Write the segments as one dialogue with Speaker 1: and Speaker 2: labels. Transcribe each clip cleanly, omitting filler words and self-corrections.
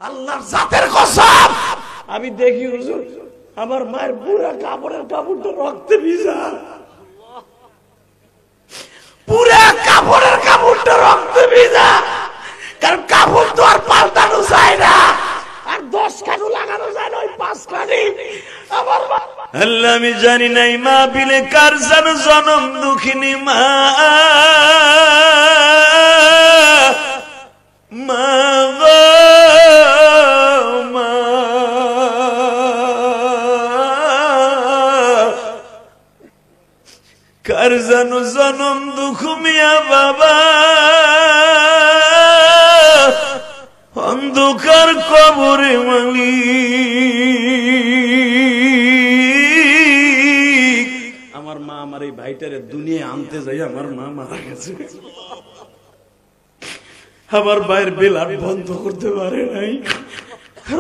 Speaker 1: আল্লাহর জাতের কসম আমি দেখি হুজুর আমার মায়ের পুরা কাপড়টা রক্তে ভিজা, পুরা কাপড়টা রক্তে ভিজা। কারণ কাপড় তো আর পাল্টানো যায় না, আর 10 খানু লাগানো যায় না, ওই 5 খানি। আল্লাহ আমি জানি নাই মা বিলে কার জানো জনম দুঃখিনী মা, মা কার জানো জনম দুঃখ মিয়া বাবা, অন্ধকার কবরে মালিক। আমার মা আমার এই ভাইটারে দুনিয়া আনতে যাই আমার মা মারা গেছে। আমার ভাইয়ের বেলার বন্ধ করতে পারে নাই,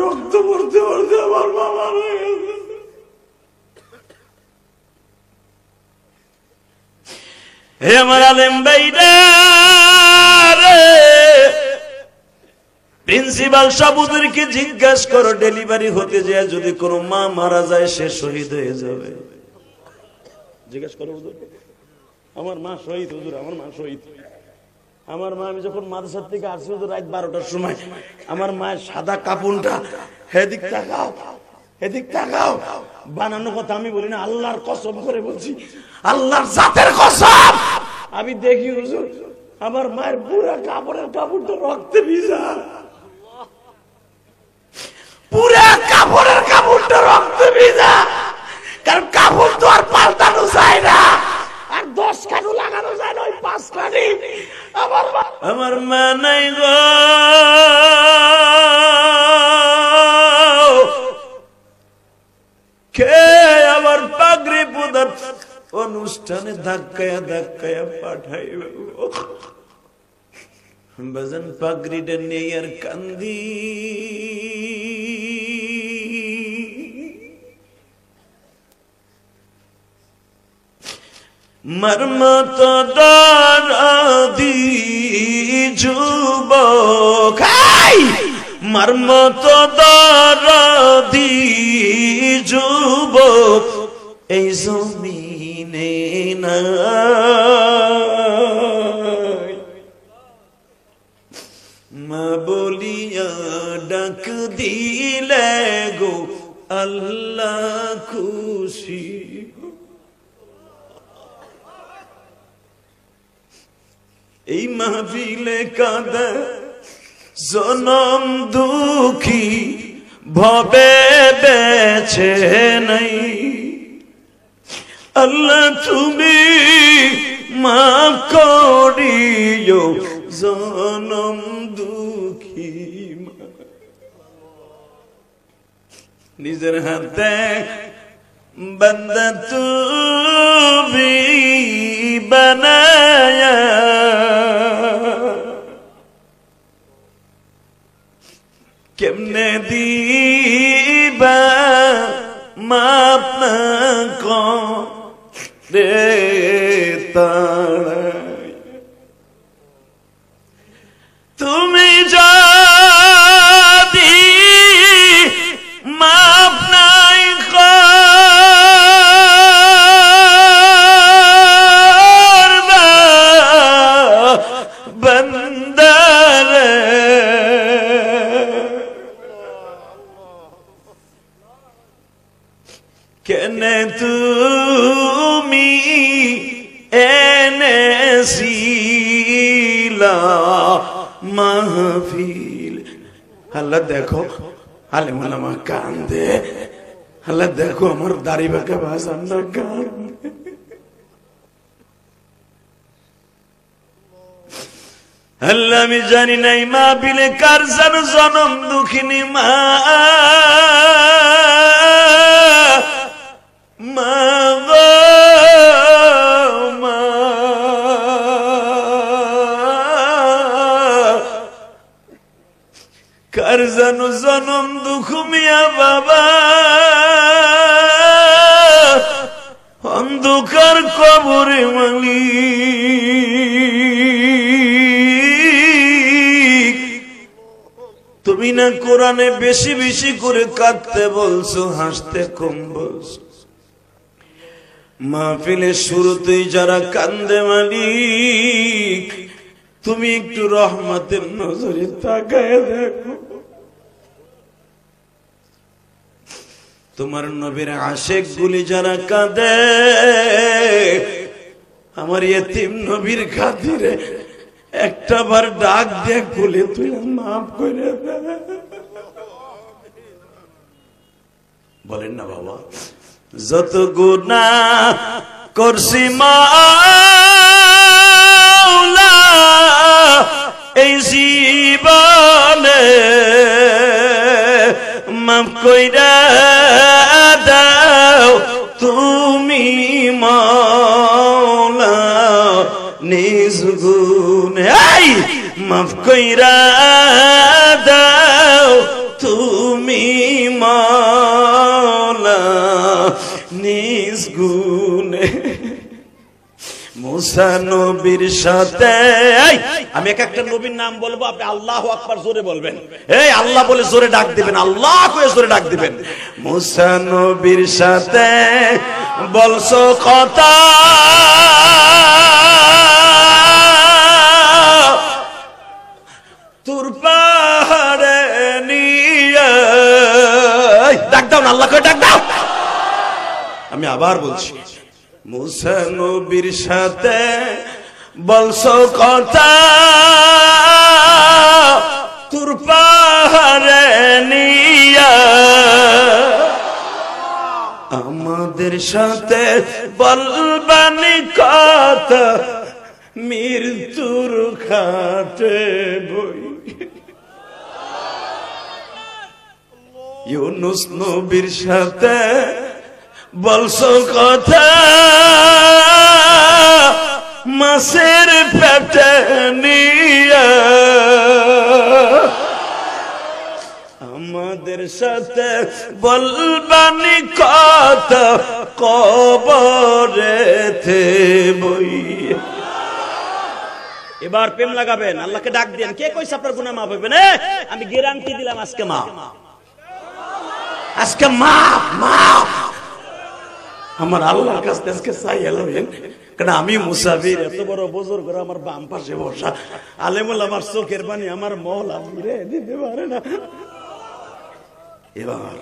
Speaker 1: রক্ত পড়তে পড়তে আমার মা মারা গেছে। হে আমার আলেম ভাইরা রে, প্রিন্সিপাল সাবুদেরকে জিজ্ঞাসা করো ডেলিভারি হতে যায় যদি কোনো মা মারা যায় সে শহীদ হয়ে যাবে। জিজ্ঞাসা করো হুজুর, আমার মা শহীদ হুজুর, আমার মা শহীদ। আমার মা আমি যখন মাদ্রাসার থেকে আসছি হুজুর রাত 12টার সময়, আমার মায়ের সাদা কাপড়টা হেদিক তাকাও এদিক তাকাও বানানো কথা আমি বলি না, আল্লাহর কসম করে বলছি, আল্লাহর জাতের কসম আমি দেখি হুজুর আমার মায়ের পুরা কাপড়টা রক্তে ভিজা, পুরা কাপড়টা রক্তে ভিজা। কারণ কাপড় তো আর পাল্টানো যায় না, আর 10 খানু লাগানো যায় না, ওই 5 খানি। আমার মা নাই গো, কে আমার পাগড়ি পুদার অনুষ্ঠানে ধাক্কায়া ধাক্কায়া পাঠাইব বাজান, পাগড়িটা নেই আর কান্দি। মর্মত দারাদি যুবক, মর্মত দারাদি যুবক এই জমিনে নাই, মা বলিয়া ডাক দিলে গো আল্লাহ খুশি। এই মাহফিলে কাঁদে জনম দুঃখী ভবে বেছে নাই, আল্লাহ তুমি মাফ করিও জনম দুঃখী। নিজের হাতে বান্দা তুমি বানায়া কেমনে দিবা মাপ না করে তাড়াই, তুমি যদি মাপ নাই করবা বান্দারে, কেনে তুমি এনেছিলা মাহফিল। আল্লাহ দেখো আলেম ওলামা কান্দে, আল্লাহ দেখো আমার দাড়ি বাঁকা ভাষান্না কান্দে। আল্লাহ আমি জানি নাই মা বিলে কার জানো জনম দুঃখিনী মা, মা গো মা, কার জানো জনম দুঃখ মিয়া বাবা, অন্ধকার কবরে মালিক। তুমি তুমি না কোরআনে বেশি বেশি করে কাঁদতে বলছো, হাসতে কম বলছো। মাহফিলের শুরুতেই যারা কান্দে মালিক, তুমি একটু রহমতের নজরে তাকায় দেখো। তোমার নবীর আশেক গুলি যারা কাঁদে, আমার ইতিম নবীর খাতিরে একটা বার ডাক দেখ বলে তুই মাফ করে দে। বলেন না বাবা, যত গুনাহ করছি মাওলা এই জীবনে, মাফ কইরা দাও তুমি মাওলা নিজ গুণে। মাফ কইরা দাও তুমি মাওলা নিজ গুণে। মুসা নবীর সাথে, আমি এক একটা নবীর নাম বলবো, আপনি আল্লাহু আকবার জোরে বলবেন। এই আল্লাহ বলে জোরে ডাক দিবেন, আল্লাহ করে জোরে ডাক দিবেন। মুসা নবীর সাথে বলছো কথা, তোর পাহাড়ে নিয়ে ডাক দাও না, আল্লাহ করে ডাক দাও। আমি আবার বলছি, মুসা নবীর সাথে বলছো কথা, তোর পাহাড়ে নিয়া। আমাদের সাথে বলবানি কথা, মৃত্যুর খাটে বই। ইউনুস নবীর সাথে বলছো কথা, মাছের পেটে নিয়া। আমাদের সাথে বলবানি কথা, কবরেতে বই। এবার প্রেম লাগাবেন, আল্লাহকে ডাক দেন। কে কইছে আপনার গুনাহ মাফ হইবে না? আমি গ্যারান্টি দিলাম আজকে মাফ, আজকে মাফ মাফ। আমার আল্লাহর কাছে আজকে চাই এলেন, কারণ আমি মুসাফির, এত বড় বুজুর্গ আমার বাম পাশে বসা আলেমুল, আমার চোখের পানি আমার মওলা ফিরে দিতে পারে না। এবার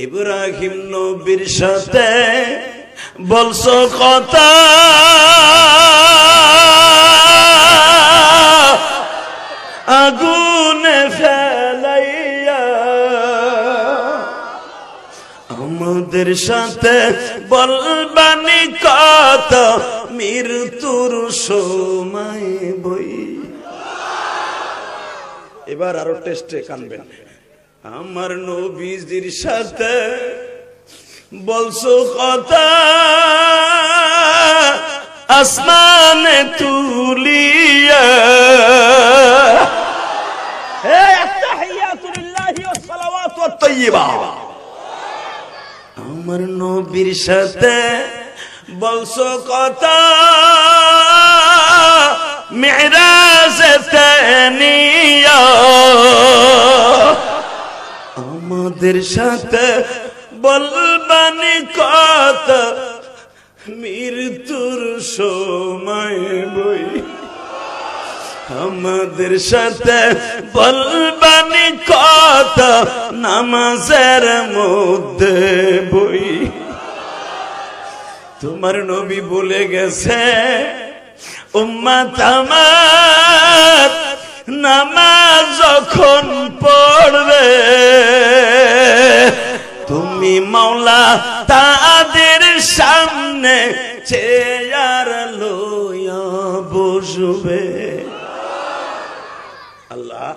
Speaker 1: ইব্রাহিম নবীর সাথে বলছো কথা, আগুনে ফেলাইয়া। আমাদের সাথে বলবানি কথা, মৃত্যুর সময় বই। এবার আরো টেস্টে কানবেন। আমার নবীজির সাথে বলছো কথা, আসমানে তুলিয়া। হে আত্তাহিয়াতু লিল্লাহি ওয়াস সালাওয়াতু ওয়াত তাইয়্যিবা। আমার নবীর সাথে বলছো কথা, মিরাজেতে নিয়া। আমাদের সাথে বলবানি কথা, মৃত্যুর সময় বই। আমাদের সাথে বলবানি কথা, নামাজের মধ্যে বই। তোমার নবী বলে গেছে, উম্মত আমার নামাজ যখন পড়বে, তুমি মাওলা তাদের সামনে চেয়ার লইয়া বসবে। আল্লাহ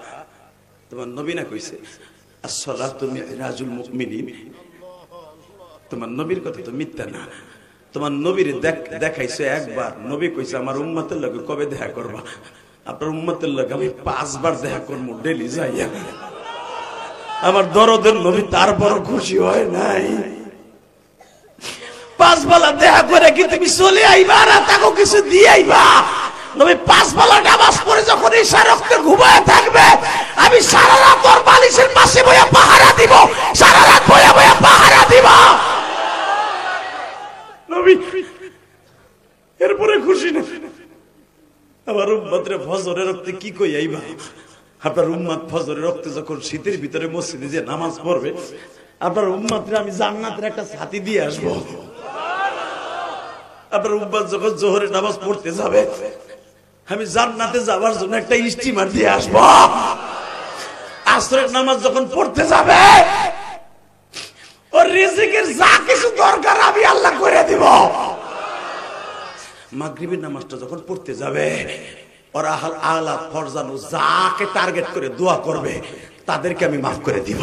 Speaker 1: তোমার নবী না কইছে, আসসালাতু মিরাজুল মুমিনিন। তোমার নবীর কথা তো মিথ্যা না। তোমার নবীর দেখাইছে একবার, নবী কইছে আমার উম্মতের লগে কবে দেখা করবা? আপনার উম্মতের লগে আমি 5 বার দেখা করবো ডেলি যাইয়া। আমার দরদের নবী তারপর খুশি হয় নাই। 5 বেলা দেখা করে কি তুমি চলে আইবা আর তাকে কিছু দিয়ে আইবা? নবী 5 বেলা নামাজ পড়ে যখন ঈশা রক্তে ঘুমায় থাকবে, আমি সারা রাত ওর বালিশের পাশে বসে পাহারা দিব, সারা রাত বসে বসে পাহারা দিব। নবী এরপরে খুশি না। আবার উম্মতরে ফজরের রক্তে কি কই আইবা, আপনার উম্মত ফজরের রক্তে যখন শীতের ভিতরে মসজিদে যে নামাজ পড়বে, আপনার উম্মতরে আমি জান্নাতের একটা ছাতি দিয়ে আসবো। আপনার উম্মত যখন জোহরের নামাজ পড়তে যাবে, আমি জান্নাতে যাওয়ার জন্য একটা স্টিমার দিয়ে আসবো। আসরের নামাজ যখন পড়তে যাবে, ওর রিজিকের যা কিছু দরকার আমি আল্লাহ করে দিব। মাগরিবের নামাজটা যখন পড়তে যাবে, ওরা আলা ফরজানু যাকে টার্গেট করে দোয়া করবে তাদেরকে আমি মাফ করে দিব।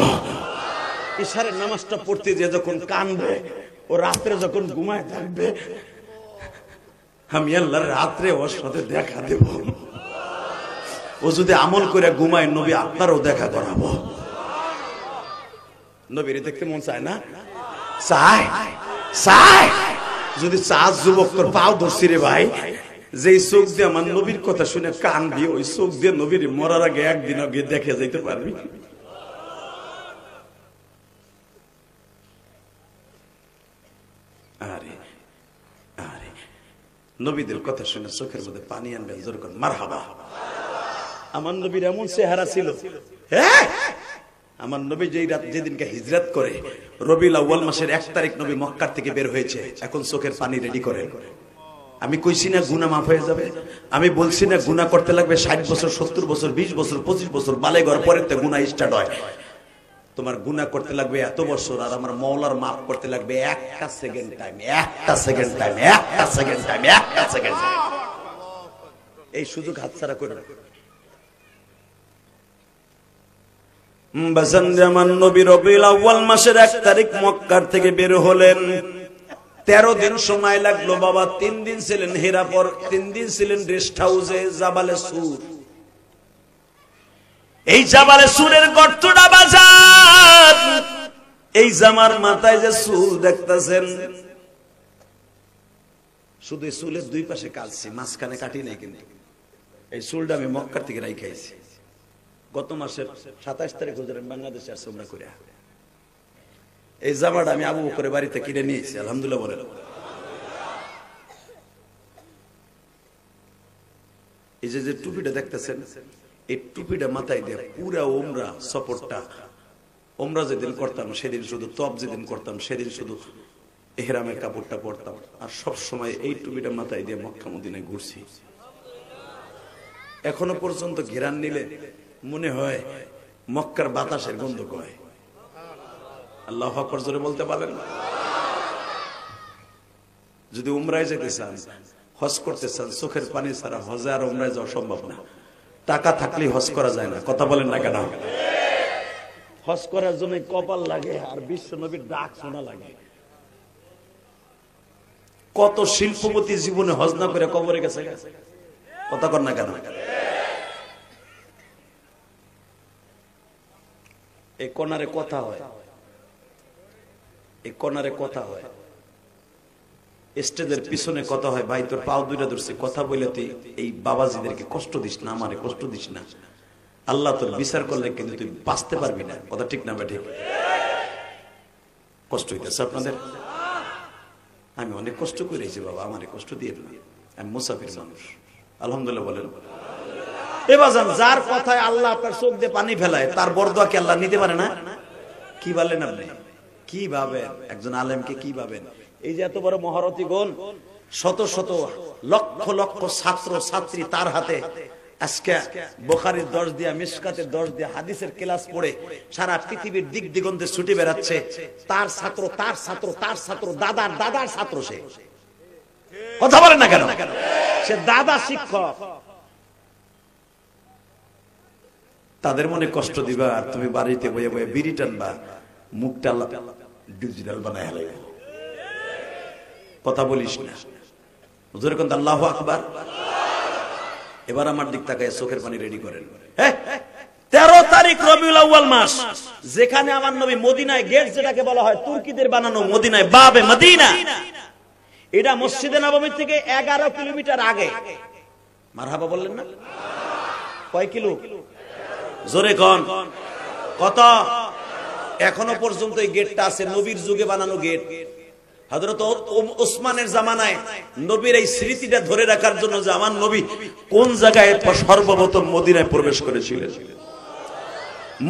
Speaker 1: ইশারের নামাজটা পড়তে যে যখন কাঁদবে, ও রাত্রে যখন ঘুমায় থাকবে, আমি আল্লাহর রাত্রে ওর সাথে দেখা দেব। ও যদি আমল করে ঘুমায়, নবী আপনারও দেখা করাবো। নবীর দেখতে মন চায় না? চায়, চায়। যদি চাষ যুবক তোর পাও ধরছি রে ভাই, যে চোখ দিয়ে আমার নবীর কথা শুনে কান দিয়ে ওই চোখ দিয়ে নবীর মরার আগে একদিন আগে দেখে যাইতে পারবি। আরে আরে নবীদের কথা শুনে চোখের মধ্যে পানি আনবেন, জোর করে মারহাবা। আমার নবীর এমন চেহারা ছিল, হ্যাঁ আমার নবী যেই রাত যেদিনকে হিজরত করে, রবিউল আউয়াল মাসের 1 তারিখ নবী মক্কা থেকে বের হয়েছে। এখন চোখের পানি রেডি করেন। আমি কইছি না গুনাহ মাফ হয়ে যাবে, আমি বলছি না গুনাহ করতে লাগবে 60 বছর 70 বছর 20 বছর 25 বছর, বালেগর পরে তো গুনাহ স্টার্ট হয়। তোমার গুনাহ করতে লাগবে এত বছর, আর আমার মাওলার মাফ করতে লাগবে একটা সেকেন্ড টাইম, একটা সেকেন্ড টাইম, একটা সেকেন্ড টাইম, একটা সেকেন্ড টাইম। এই সুযোগ হাতছাড়া করো না। আমার নবী রবিউল আউয়াল মাসের 1 তারিখ মক্কার থেকে বের হলেন। 13 দিন সময় লাগলো বাবা। 3 দিন ছিলেন হিরাপর, 3 দিন ছিলেন রেস্ট হাউসে জাবালে সুর। এই জাবালে সুরের গর্তটা বাজার, এই জামার মাথায় যে চুল দেখতেছেন, শুধু চুলের 2 পাশে কাটছি, মাঝখানে কাটি নাই। কিন্তু এই চুলটা আমি মক্কার থেকে রাইখাইছি। গত মাসের 27 তারিখ হুজুরের বাংলাদেশে আসছে উমরা করে। এই জামাটা আমি আবু বকরের বাড়িতে কিনে নিয়েছি, আলহামদুলিল্লাহ বলেন। এই যে টুপিটা দেখতেছেন, এই টুপিটা মাথায় দিয়ে পুরা উমরা সফরটা, উমরা যেদিন করতাম সেদিন শুধু তপ, যেদিন করতাম সেদিন শুধু ইহরামের কাপড়টা পরতাম, আর সব সময় এই টুপিটা মাথায় দিয়ে মক্কা মদিনায় ঘুরছি। এখনো পর্যন্ত ঘেরান নিলে মনে হয় মক্কার বাতাসের গন্ধ কয়। আল্লাহু আকবার জোরে বলতে পারেন? যদি উমরায় যেতে চান, হজ করতে চান, চোখের পানি ছাড়া হজে আর উমরায় যাওয়া সম্ভব না। টাকা থাকলে হজ করা যায় না, কথা বলেন না কেন? হজ করার জন্য কপাল লাগে আর বিশ্ব নবীর ডাক শোনা লাগে। কত শিল্পপতি জীবনে হজ না করে কবরে গেছে, কথা কর না কেন? এই কোনারে কথা হয়, এই কোনারে কথা হয়, স্টেজের পিছনে কথা হয়। ভাই তোর পাও 2টা ধরছে, কথা বলে তুই এই বাবাজিদেরকে কষ্ট দিস না, আমারে কষ্ট দিস না। আল্লাহ তোর বিচার করলে কিন্তু তুই বাঁচতে পারবি না, কথা ঠিক না? ঠিক কষ্ট হইতেছে আপনাদের? আমি অনেক কষ্ট করেছি বাবা, আমারে কষ্ট দিয়ে না, আমি মুসাফির মানুষ। আলহামদুলিল্লাহ বলেন। এবার যার কথায় আল্লাহ আপনার চোখ দিয়ে পানি ফেলায়, তার বরদোয়া কি আল্লাহ নিতে পারে না? কি বলেন আপনি? কি ভাবেন একজন আলেমকে? কি ভাবেন? এই যে এত বড় মহারথী গুণ, শত শত লক্ষ লক্ষ ছাত্র ছাত্রী তার হাতে আজকে বুখারীর 10 দিয়া, মিশকাতের 10 দিয়া হাদিসের ক্লাস পড়ে সারা পৃথিবীর দিক দিগন্তে ছুটে বেড়াচ্ছে। তার ছাত্র, তার ছাত্র, তার ছাত্র, দাদার দাদার ছাত্র। সে কথা বলেন না কেন? সে দাদা শিক্ষক। তাদের মনে কষ্ট দিবা আর তুমি বাড়িতে বয়ে বয়ে বিড়ি টানবা, মুখটা ডিজিটাল বানায় হালাইবা, কথা বলিস না। হুজুর কোন আল্লাহু আকবার। এবার আমার দিক তাকায় চোখের পানি রেডি করেন। 13 তারিখ রবিউল আউয়াল মাস, যেখানে আমার নবী মদিনায় গেট, যেটাকে বলা হয় তুর্কিদের বানানো মদিনায়, বাবে মদিনা, এটা মসজিদে নববী থেকে 11 কিলোমিটার আগে। মারহাবা বললেন না? কয় কিলো? জোরে কোন কত? এখনো পর্যন্ত এই গেটটা আছে, নবীর যুগে বানানো গেট। হযরত ওসমানের জামানায় নবীর এই স্মৃতিটা ধরে রাখার জন্য যে আমার নবী কোন জায়গায় সর্বপ্রথম মদিনায় প্রবেশ করেছিলেন।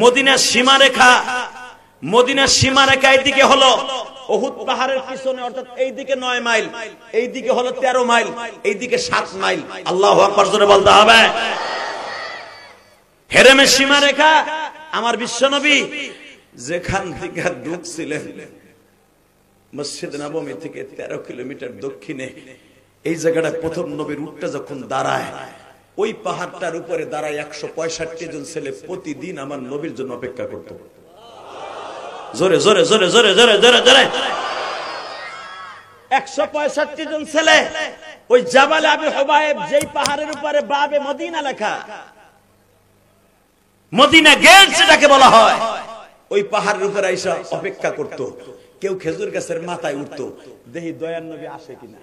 Speaker 1: মদিনার সীমারেখা এইদিকে হলো উহুদ পাহাড়ের পিছনে, অর্থাৎ এইদিকে 9 মাইল, এইদিকে হলো 13 মাইল, এইদিকে 7 মাইল। আল্লাহু আকবার জোরে বলতে হবে। হেরেমের সীমারেখা আমার বিশ্বনবী যেখান থেকে ঢুকছিলেন মসজিদ নববী থেকে 13 কিলোমিটার দক্ষিণে, এই জায়গাটা প্রথম নবীর উটটা যখন দাঁড়ায়, ওই পাহাড়টার উপরে দাঁড়ায় 165 জন ছেলে প্রতিদিন আমার নবীর জন্য অপেক্ষা করত। জোরে জোরে জোরে জোরে জোরে জোরে জোরে 165 জন ছেলে ওই জাবালে আবি হুবায়েব, যেই পাহাড়ের উপরে বাবে মদিনা লেখা, মদিনা গেট যেটাকে বলা হয়, ওই পাহাড়ের উপরে আইসা অপেক্ষা করত। কেউ খেজুর গাছের মাথায় উঠতো, দেখি দয়ার নবী আসে কিনা।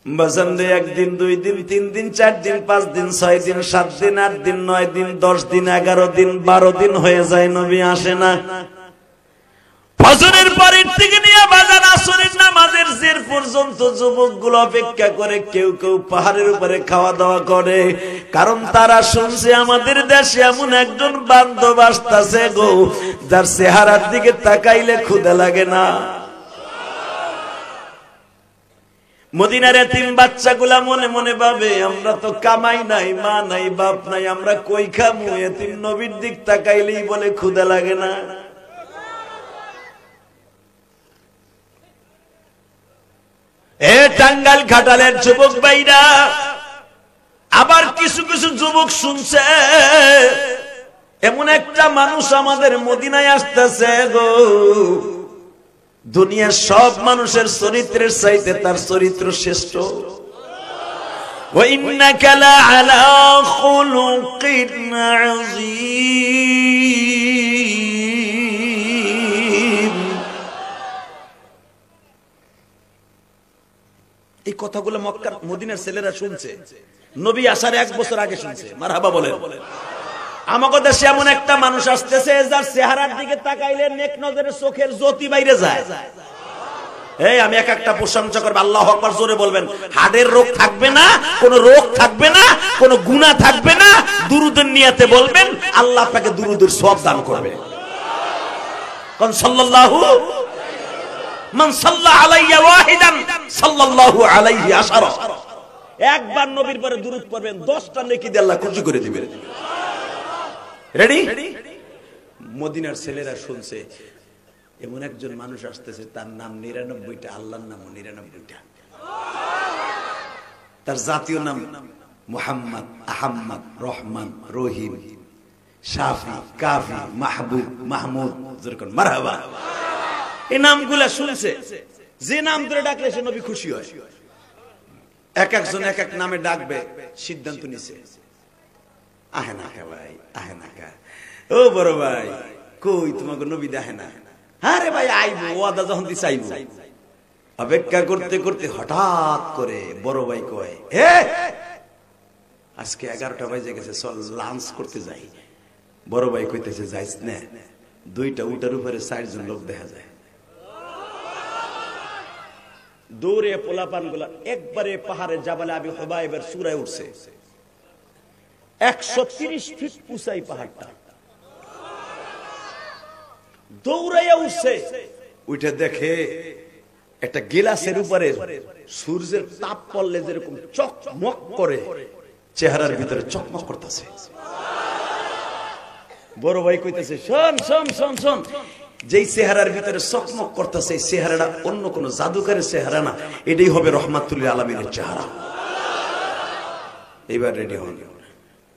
Speaker 1: বাজানরে 1 দিন 2 দিন 3 দিন 4 দিন 5 দিন 6 দিন 7 দিন 8 দিন 9 দিন 10 দিন 11 দিন 12 দিন হয়ে যায়, নবী আসে না। ফজরের পরের থেকে নিয়ে বাজান আসরের নামাজের জের পর্যন্ত যুবকগুলো অপেক্ষা করে, কেউ কেউ পাহাড়ের উপরে খাওয়া দাওয়া করে, কারণ তারা শুনছে আমাদের দেশে এমন একজন বান্ধব আসতেছে গো, যার চেহারার দিকে তাকাইলে ক্ষুধা লাগে না। মদিনার এতিম বাচ্চাগুলা মনে মনে ভাবে, আমরা তো কামাই নাই, মা নাই, বাপ নাই, আমরা কই খামু? এতিম নবীর দিক তাকাইলেই বলে ক্ষুধা লাগে না। এ টাঙ্গাইল ঘাটালের যুবক ভাইরা, আবার কিছু কিছু যুবক শুনছে এমন একটা মানুষ আমাদের মদিনায় আসতেছে গো, দুনিয়ার সব মানুষের চরিত্রের চাইতে তার চরিত্র শ্রেষ্ঠ। ওয়া ইন্নাকা লাআলা খুলুকিন আযীম। এই কথাগুলো মক্কার মদিনার ছেলেরা শুনছে, নবী আসার 1 বছর আগে শুনছে। মারহাবা বলেন। আমাদের দেশে এমন একটা মানুষ আসতেছে যার চেহারার দিকে তাকাইলে নেক নজরে চোখের জ্যোতি বাইরে যায়। এই আমি একটা প্রশংসা করব, আল্লাহু আকবার জোরে বলবেন। হাড়ের রোগ থাকবে না, কোনো রোগ থাকবে না, কোনো গুনাহ থাকবে না। দুরুদের নিয়তে বলবেন, আল্লাহ আপনাকে দুরুদের সওয়াব দান করবে। কোন সাল্লাল্লাহু, মান সাল্লা আলাইয়া ওয়াহিদান সাল্লাল্লাহু আলাইহি আশারা। একবার নবীর পরে দুরূদ পড়বেন, 10টা নেকি দিয়ে আল্লাহ খুশি করে দিবেন। রেডি? মদিনার ছেলেরা শুনছে এমন একজন মানুষ আসতেছে, তার নাম 99টা, আল্লাহর নাম 99টা। তার জাতীয় নাম মুহাম্মদ, আহমদ, রহমান, রহিম, শাফি, কাফি, মাহবুব, মাহমুদ। যেরকম মারহাবা, এই নামগুলা শুনছে, যে নাম ধরে ডাকলে সে নবী খুশি হয়। এক একজন এক এক নামে ডাকবে, সিদ্ধান্ত নিছে। আহে না কে ভাই, আহে না কা, ও বড় ভাই কই তোমাকে নবী দেখে না? আরে ভাই আইবো, ওয়াদা যখন দিছে আইবো। অপেক্ষা করতে করতে হঠাৎ করে বড় ভাই কয়, হে আজকে 11টা বাজে গেছে, চল লাঞ্চ করতে যাই। বড় ভাই কইতেছে, যাইস না, 2টা উটের উপরে 4 জন লোক দেখা যায়। দৌড়ে পোলাপান গুলা একবারে পাহাড়ে জাবালে আবি হুবায়েবের চূড়ায় উঠছে। 130 ফিট উঁচাই পাহাড়টা, দৌড়াইয়া উঠছে। উঠে দেখে একটা গিলাসের উপরে সূর্যের তাপ পড়লে যেরকম চকমক করে, চেহারার ভিতরে চকমক করতেছে। বড় ভাই কইতেছে, শোন শোন শোন শোন, যেই চেহারার ভিতরে চকমক করতেছে, এই চেহারাটা অন্য কোন জাদুকারের চেহারা না, এটাই হবে রহমাতুল আলামিনের চেহারা। এবার রেডি হন।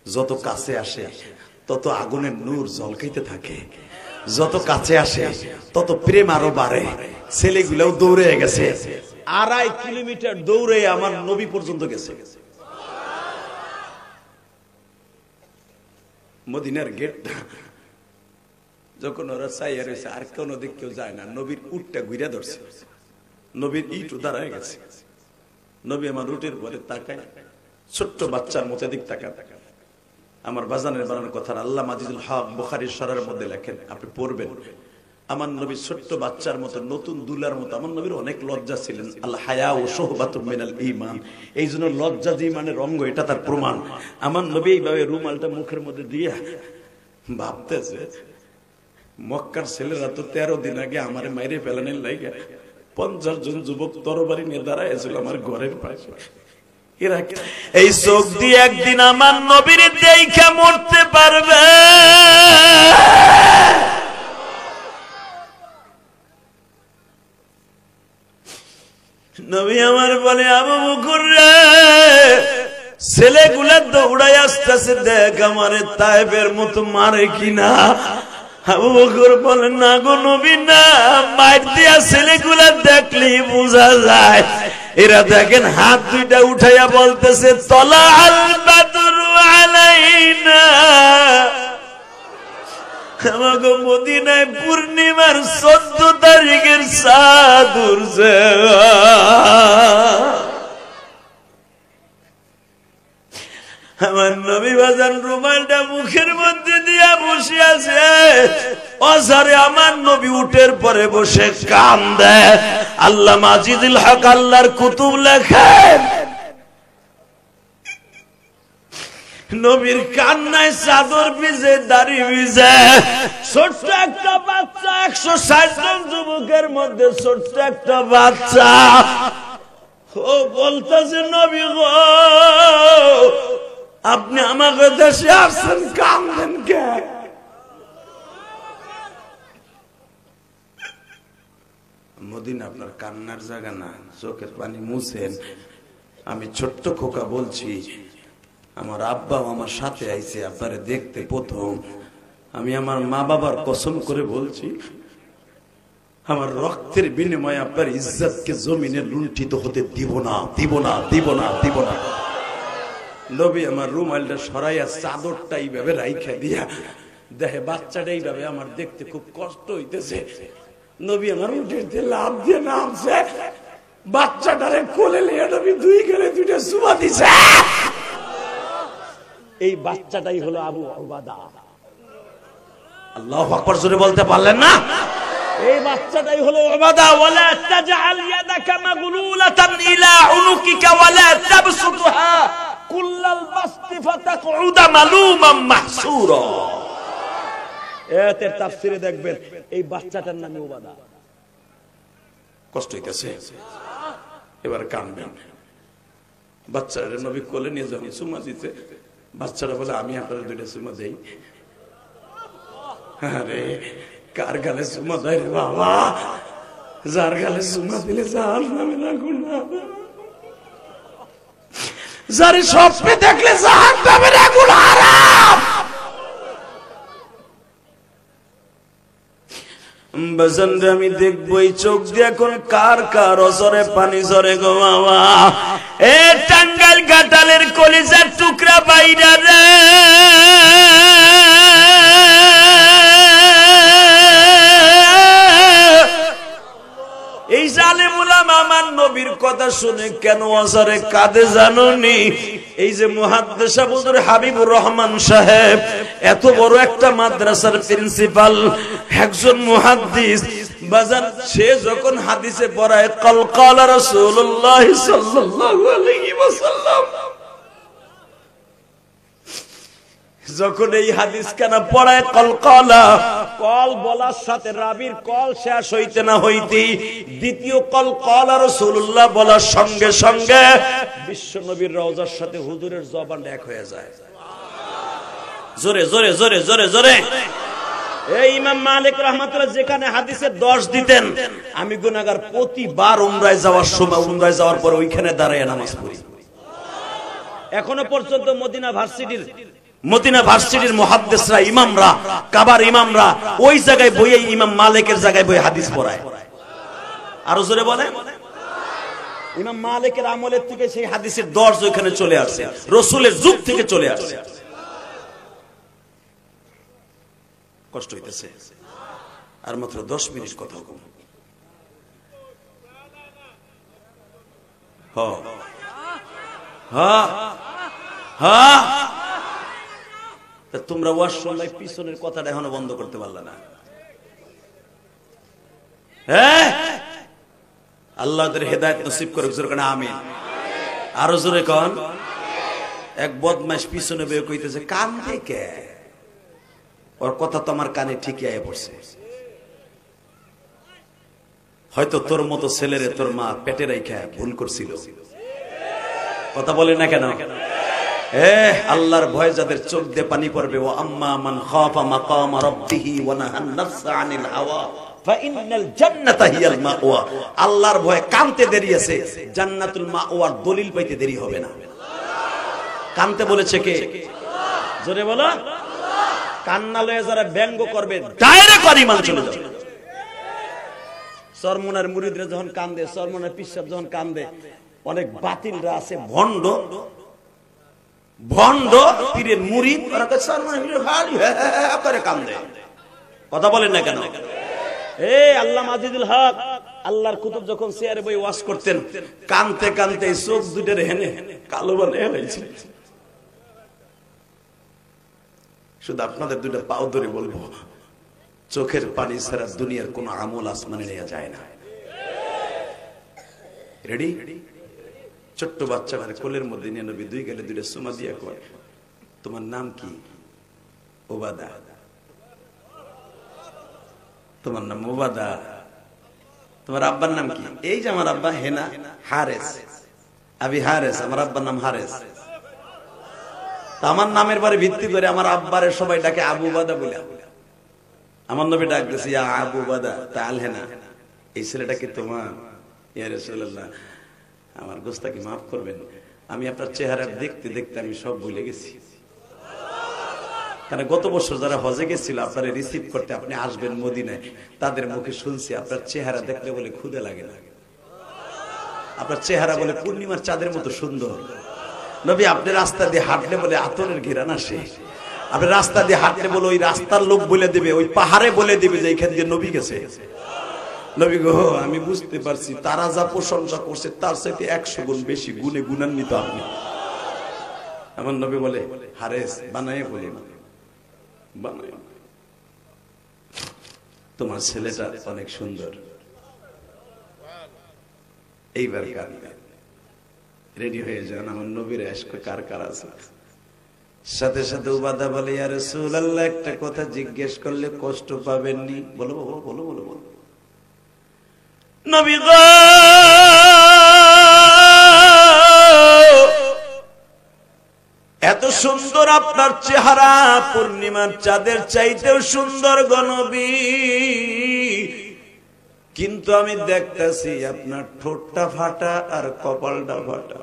Speaker 1: যত কাছে আসে তত আগুনের নূর ঝলকাইতে থাকে, যত কাছে আসে তত প্রেম আরো বাড়ে। ছেলেগুলোও দৌড়ে গেছে, 2.5 কিলোমিটার দৌড়ে আমার নবী পর্যন্ত গেছে। মদিনার গেটটা যখন ওরা চাইয়া রয়েছে, আর কোন দিক কেউ যায় না, নবীর উটটা ঘুরে ধরছে। নবীর ইটু দাঁড়ায় গেছে। নবী আমার রুটের পরে তাকায়, ছোট্ট বাচ্চার মতো দিক তাকায়। আমার বাজানের বানানোর কথা আল্লাহ আজিজুল হক বুখারীর শরহের মধ্যে লেখেন, আপনি পড়বেন। আমার নবী ছোট্ট বাচ্চার মতো, নতুন দুলার মতো। আমার নবীর অনেক লজ্জা ছিলেন। আল হায়া ও শুহবাতুম মিনাল ঈমান, এই জন্য লজ্জা যে ইমানের অঙ্গ, এটা তার প্রমাণ। আমার নবী এইভাবে রুমালটা মুখের মধ্যে দিয়ে ভাবতেছে, মক্কার ছেলেরা তো 13 দিন আগে আমারে মাইরে ফেলানোর লাগে 50 জন যুবক তরবারি নিয়ে দাঁড়াইছিল আমার ঘরের পাশে। এই চোখ দিয়ে একদিন আমার নবীর দেখে মরতে পারবে? নবী আমার বলে, আবু বকর রে, ছেলেগুলা দৌড়াই আসতেছে, দেখ আমারে তায়েবের মতো মারে কিনা। আবু বকর বলে, না গো নবী না, মার দিয়া ছেলেগুলা দেখলেই বোঝা যায়। এরা দেখেন হাত দুইটা উঠাইয়া বলতেছে, তলা আল বাদরু আলাইনা, আমাগো মদিনায় পূর্ণিমার 14 তারিখের চাঁদ উঠছে। আমার নবী বাজান রুমালটা মুখের মধ্যে দিয়া বসে আছে। অজারে আমার নবী উঠের পরে বসে কান্দে। আল্লাহ আজিজুল হক আল্লাহর কুতুব লেখেন, নবীর কান্নায় চাদর ভিজে, দাড়ি ভিজে। ছোট্ট একটা বাচ্চা, 160 জন যুবকের মধ্যে ছোট্ট একটা বাচ্চা, ও বলতেছে, নবী গো, আপনি আমাকে দেশে আসছেন, কান্দেন কে? মদিনা আপনার কান্নার জায়গা না, চোখের পানি মুছেন। আমি ছোট্ট খোকা বলছি, আমার আব্বা আমার সাথে আইছে আপনারে দেখতে প্রথম। আমি আমার মা বাবার কসম করে বলছি, আমার রক্তের বিনিময়ে আপনার ইজ্জতকে জমিনে লুণ্ঠিত হতে দিব না, দিব না, দিব না, দিব না। নবী আমার রুমালটা সরাইয়া চাদরটা এইভাবে রাইখা দিয়া দেখে বাচ্চাটা এইভাবে আমার দেখতে খুব কষ্ট হইতেছে। নবী আমার উঠের দিয়ে লাভ দিয়ে নামছে, বাচ্চাটারে কোলে নিয়ে নবী 2 গেলে 2টা চুমা দিছে। এই বাচ্চাটাই হলো আবু উবাদা। আল্লাহু আকবার জোরে বলতে পারলেন না? এই বাচ্চাটাই হলো উবাদা। ওয়ালা তাজআল ইয়াদাকা মাগলুলাতান ইলা উনুকিকা ওয়ালা তাবসুতহা কুল্লাল বাসতি ফাতাকউদা মালুমান মাহসুরা। এর তাফসিরে দেখবেন এই বাচ্চাটার নাম উবাদা। কষ্ট হইতেছে, এবার কাঁদবেন। বাচ্চাটা নবী কোলে নিয়ে যখন চুমা দিতে, বাচ্চারা বলে, আমি আপনার 2টা চুমা দেই। আরে কার গালে চুমা দেয় রে বাবা? যার গালে চুমা দিলে জাহান্নামে আগুন, যার স্বপ্নে দেখলে জাহান্নামের আগুন হারাম। বাজানরে আমি দেখবো এই চোখ দিয়ে এখন কার কার অজরে পানি ঝরে গো বাবা। এ টাঙ্গাইল ঘাটালের কলিজার টুকরা বাইরা রে, এই জালেম উলামা আমার নবীর কথা শুনে কেন অজরে কাঁদে জানোনি? এই যে মুহাদ্দিস হুজুর হাবিবুর রহমান সাহেব, এত বড় একটা মাদ্রাসার প্রিন্সিপাল, একজন মুহাদ্দিস বাজার, সে যখন হাদিসে পড়ায় কাল কালা রাসূলুল্লাহ সাল্লাল্লাহু আলাইহি ওয়াসাল্লাম, যখন এই হাদিস কানা পড়ায় কলকলা, কল বলার সাথে রাবির কল শেষ হইতে না হইতেই দ্বিতীয় কলকলা রাসূলুল্লাহ বলার সঙ্গে সঙ্গে বিশ্ব নবীর রওজার সাথে হুজুরের জবান এক হয়ে যায়। জোরে জোরে জোরে জোরে জোরে। এই ইমাম মালিক রাহমাতুল্লাহ যেখানে হাদিসে 10 দিতেন, আমি গুনাহগার প্রতিবার উমরায় যাওয়ার সময়, উমরায় যাওয়ার পর ওইখানে দাঁড়ায় নামাজ পড়ি। এখনো পর্যন্ত মদিনা ভার্সিটির মুহাদ্দিসরা, ইমামরা, কাবার ইমামরা ওই জায়গায় বইয়ে ইমাম মালিকের জায়গায় বই হাদিস পড়ায়। আরো জোরে বলে, ইমাম মালিকের আমলের থেকে সেই হাদিসের দর্জ ওইখানে চলে আসছে, রাসূলের যুগ থেকে চলে আসছে। কষ্ট হইতেছে, আর মাত্র 10 মিনিট কথা বলবো। তোমরা ওয়াশরুম পিছনের কথাটা এখনো বন্ধ করতে পারলে না। হ্যাঁ, আল্লাহ তাআলা হেদায়েত নসিব করুক, জোরে কোন আমিন। আরো জোরে কোন। এক বদমাশ পিছনে বেয়ে কইতেছে কান দেখে, ওর কথা তো আমার কানে ঠিকই আয়া পড়ছে। হয়তো তোর মতো ছেলেরে তোর মা পেটে রাইখা ভুল করছিল। কথা বলে না কেন? আল্লাহর ভয় যাদের চোখ দিয়ে পানি পড়বে, ও আম্মা মান খাফা মাকাম রাব্বিহি ওয়া নাহান নাফসা আনিল হাওয়া ফাইন্নাল জান্নাতা হিয়াল মাওয়া। আল্লাহর ভয় কানতে দেরি আছে, জান্নাতুল মাওয়ার দলিল পাইতে দেরি হবে না। কানতে বলেছে কে? জোরে বলো। কান্না লয়ে যারা ব্যঙ্গ করবে ডাইরেক্ট ঈমান চলে যাবে। সরমনের মুরিদরা যখন কান্দে, সরমনের পিসাব যখন কান্দে, অনেক বাতিলরা আছে ভণ্ড ভণ্ড পীরের মুরিদ, ওরা করে কান্দে। কথা বলেন না কেন? আল্লামা আজিজুল হক আল্লাহর কুতুব যখন চেয়ারে বই ওয়াজ করতেন, কানতে কানতে চোখ দুটের হেনে কালো বানিয়ে হয়েছে। শুধু আপনাদের দুটো পাও ধরে বলবো, চোখের পানি ছাড়া দুনিয়ার কোন আমল আসমানে নেওয়া যায় না। রেডি? ছোট্ট বাচ্চা মানে কোলের মধ্যে নিয়ে নবী দুই গেলে দুইটা সুমা দিয়া কয়, তোমার নাম কি? ওবাদা। তোমার নাম ওবাদা। তোমার আব্বার নাম কি? এই যে আমার আব্বা হেনা হারেস, আবি হারেস, আমার আব্বার নাম হারেস। আমার নামের পরে ভিত্তি করে আমার আব্বারে সবাই ডাকে আবু বাদা বলে। আমার নবী ডাক দিয়েছে ইয়া আবু বাদা তাল হেনা, এই ছেলেটা কি তোমার? ইয়া রাসূলুল্লাহ, আমার গোস্তাকি মাফ করবেন, আমি আপনার চেহারা দেখতে দেখতে আমি সব ভুলে গেছি। কারণ গত বছর যারা হজে গেছিল আপনারা রিসিভ করতে, আপনি আসবেন মদিনায়, তাদের মুখে শুনছি আপনার চেহারা দেখলে বলে ক্ষুধা লাগে না, আপনার চেহারা বলে পূর্ণিমার চাঁদের মতো সুন্দর। নবী আপনি রাস্তা দিয়ে হাঁটলে বলে আতরের ঘেরান আসে, আপনি রাস্তা দিয়ে হাঁটলে বলে ওই রাস্তার লোক বলে দিবে, ওই পাহাড়ে বলে দিবে যে এইখান দিয়ে নবী গেছে। নবী গো, আমি বুঝতে পারছি তারা যা প্রশংসা করছে তার চাইতে 100 গুণ বেশি গুণে গুণান্বিত আপনি। আমার নবী বলে হারেস বানায় বলে বানায়, তোমার ছেলেটা অনেক সুন্দর। এইবার গান রেডি হয়ে যান, আমার নবীর আশক কার কার আছে। সাথে সাথে উবাদা বলে ইয়া রাসূলুল্লাহ, একটা কথা জিজ্ঞেস করলে কষ্ট পাবেননি? বলো বলো বলো বলো বলো। নবী গো, এত সুন্দর আপনার চেহারা, পূর্ণিমার চাঁদের চাইতেও সুন্দর গো নবী, কিন্তু আমি দেখতেছি আপনার ঠোঁটটা ফাটা আর কপালটা ফাটা।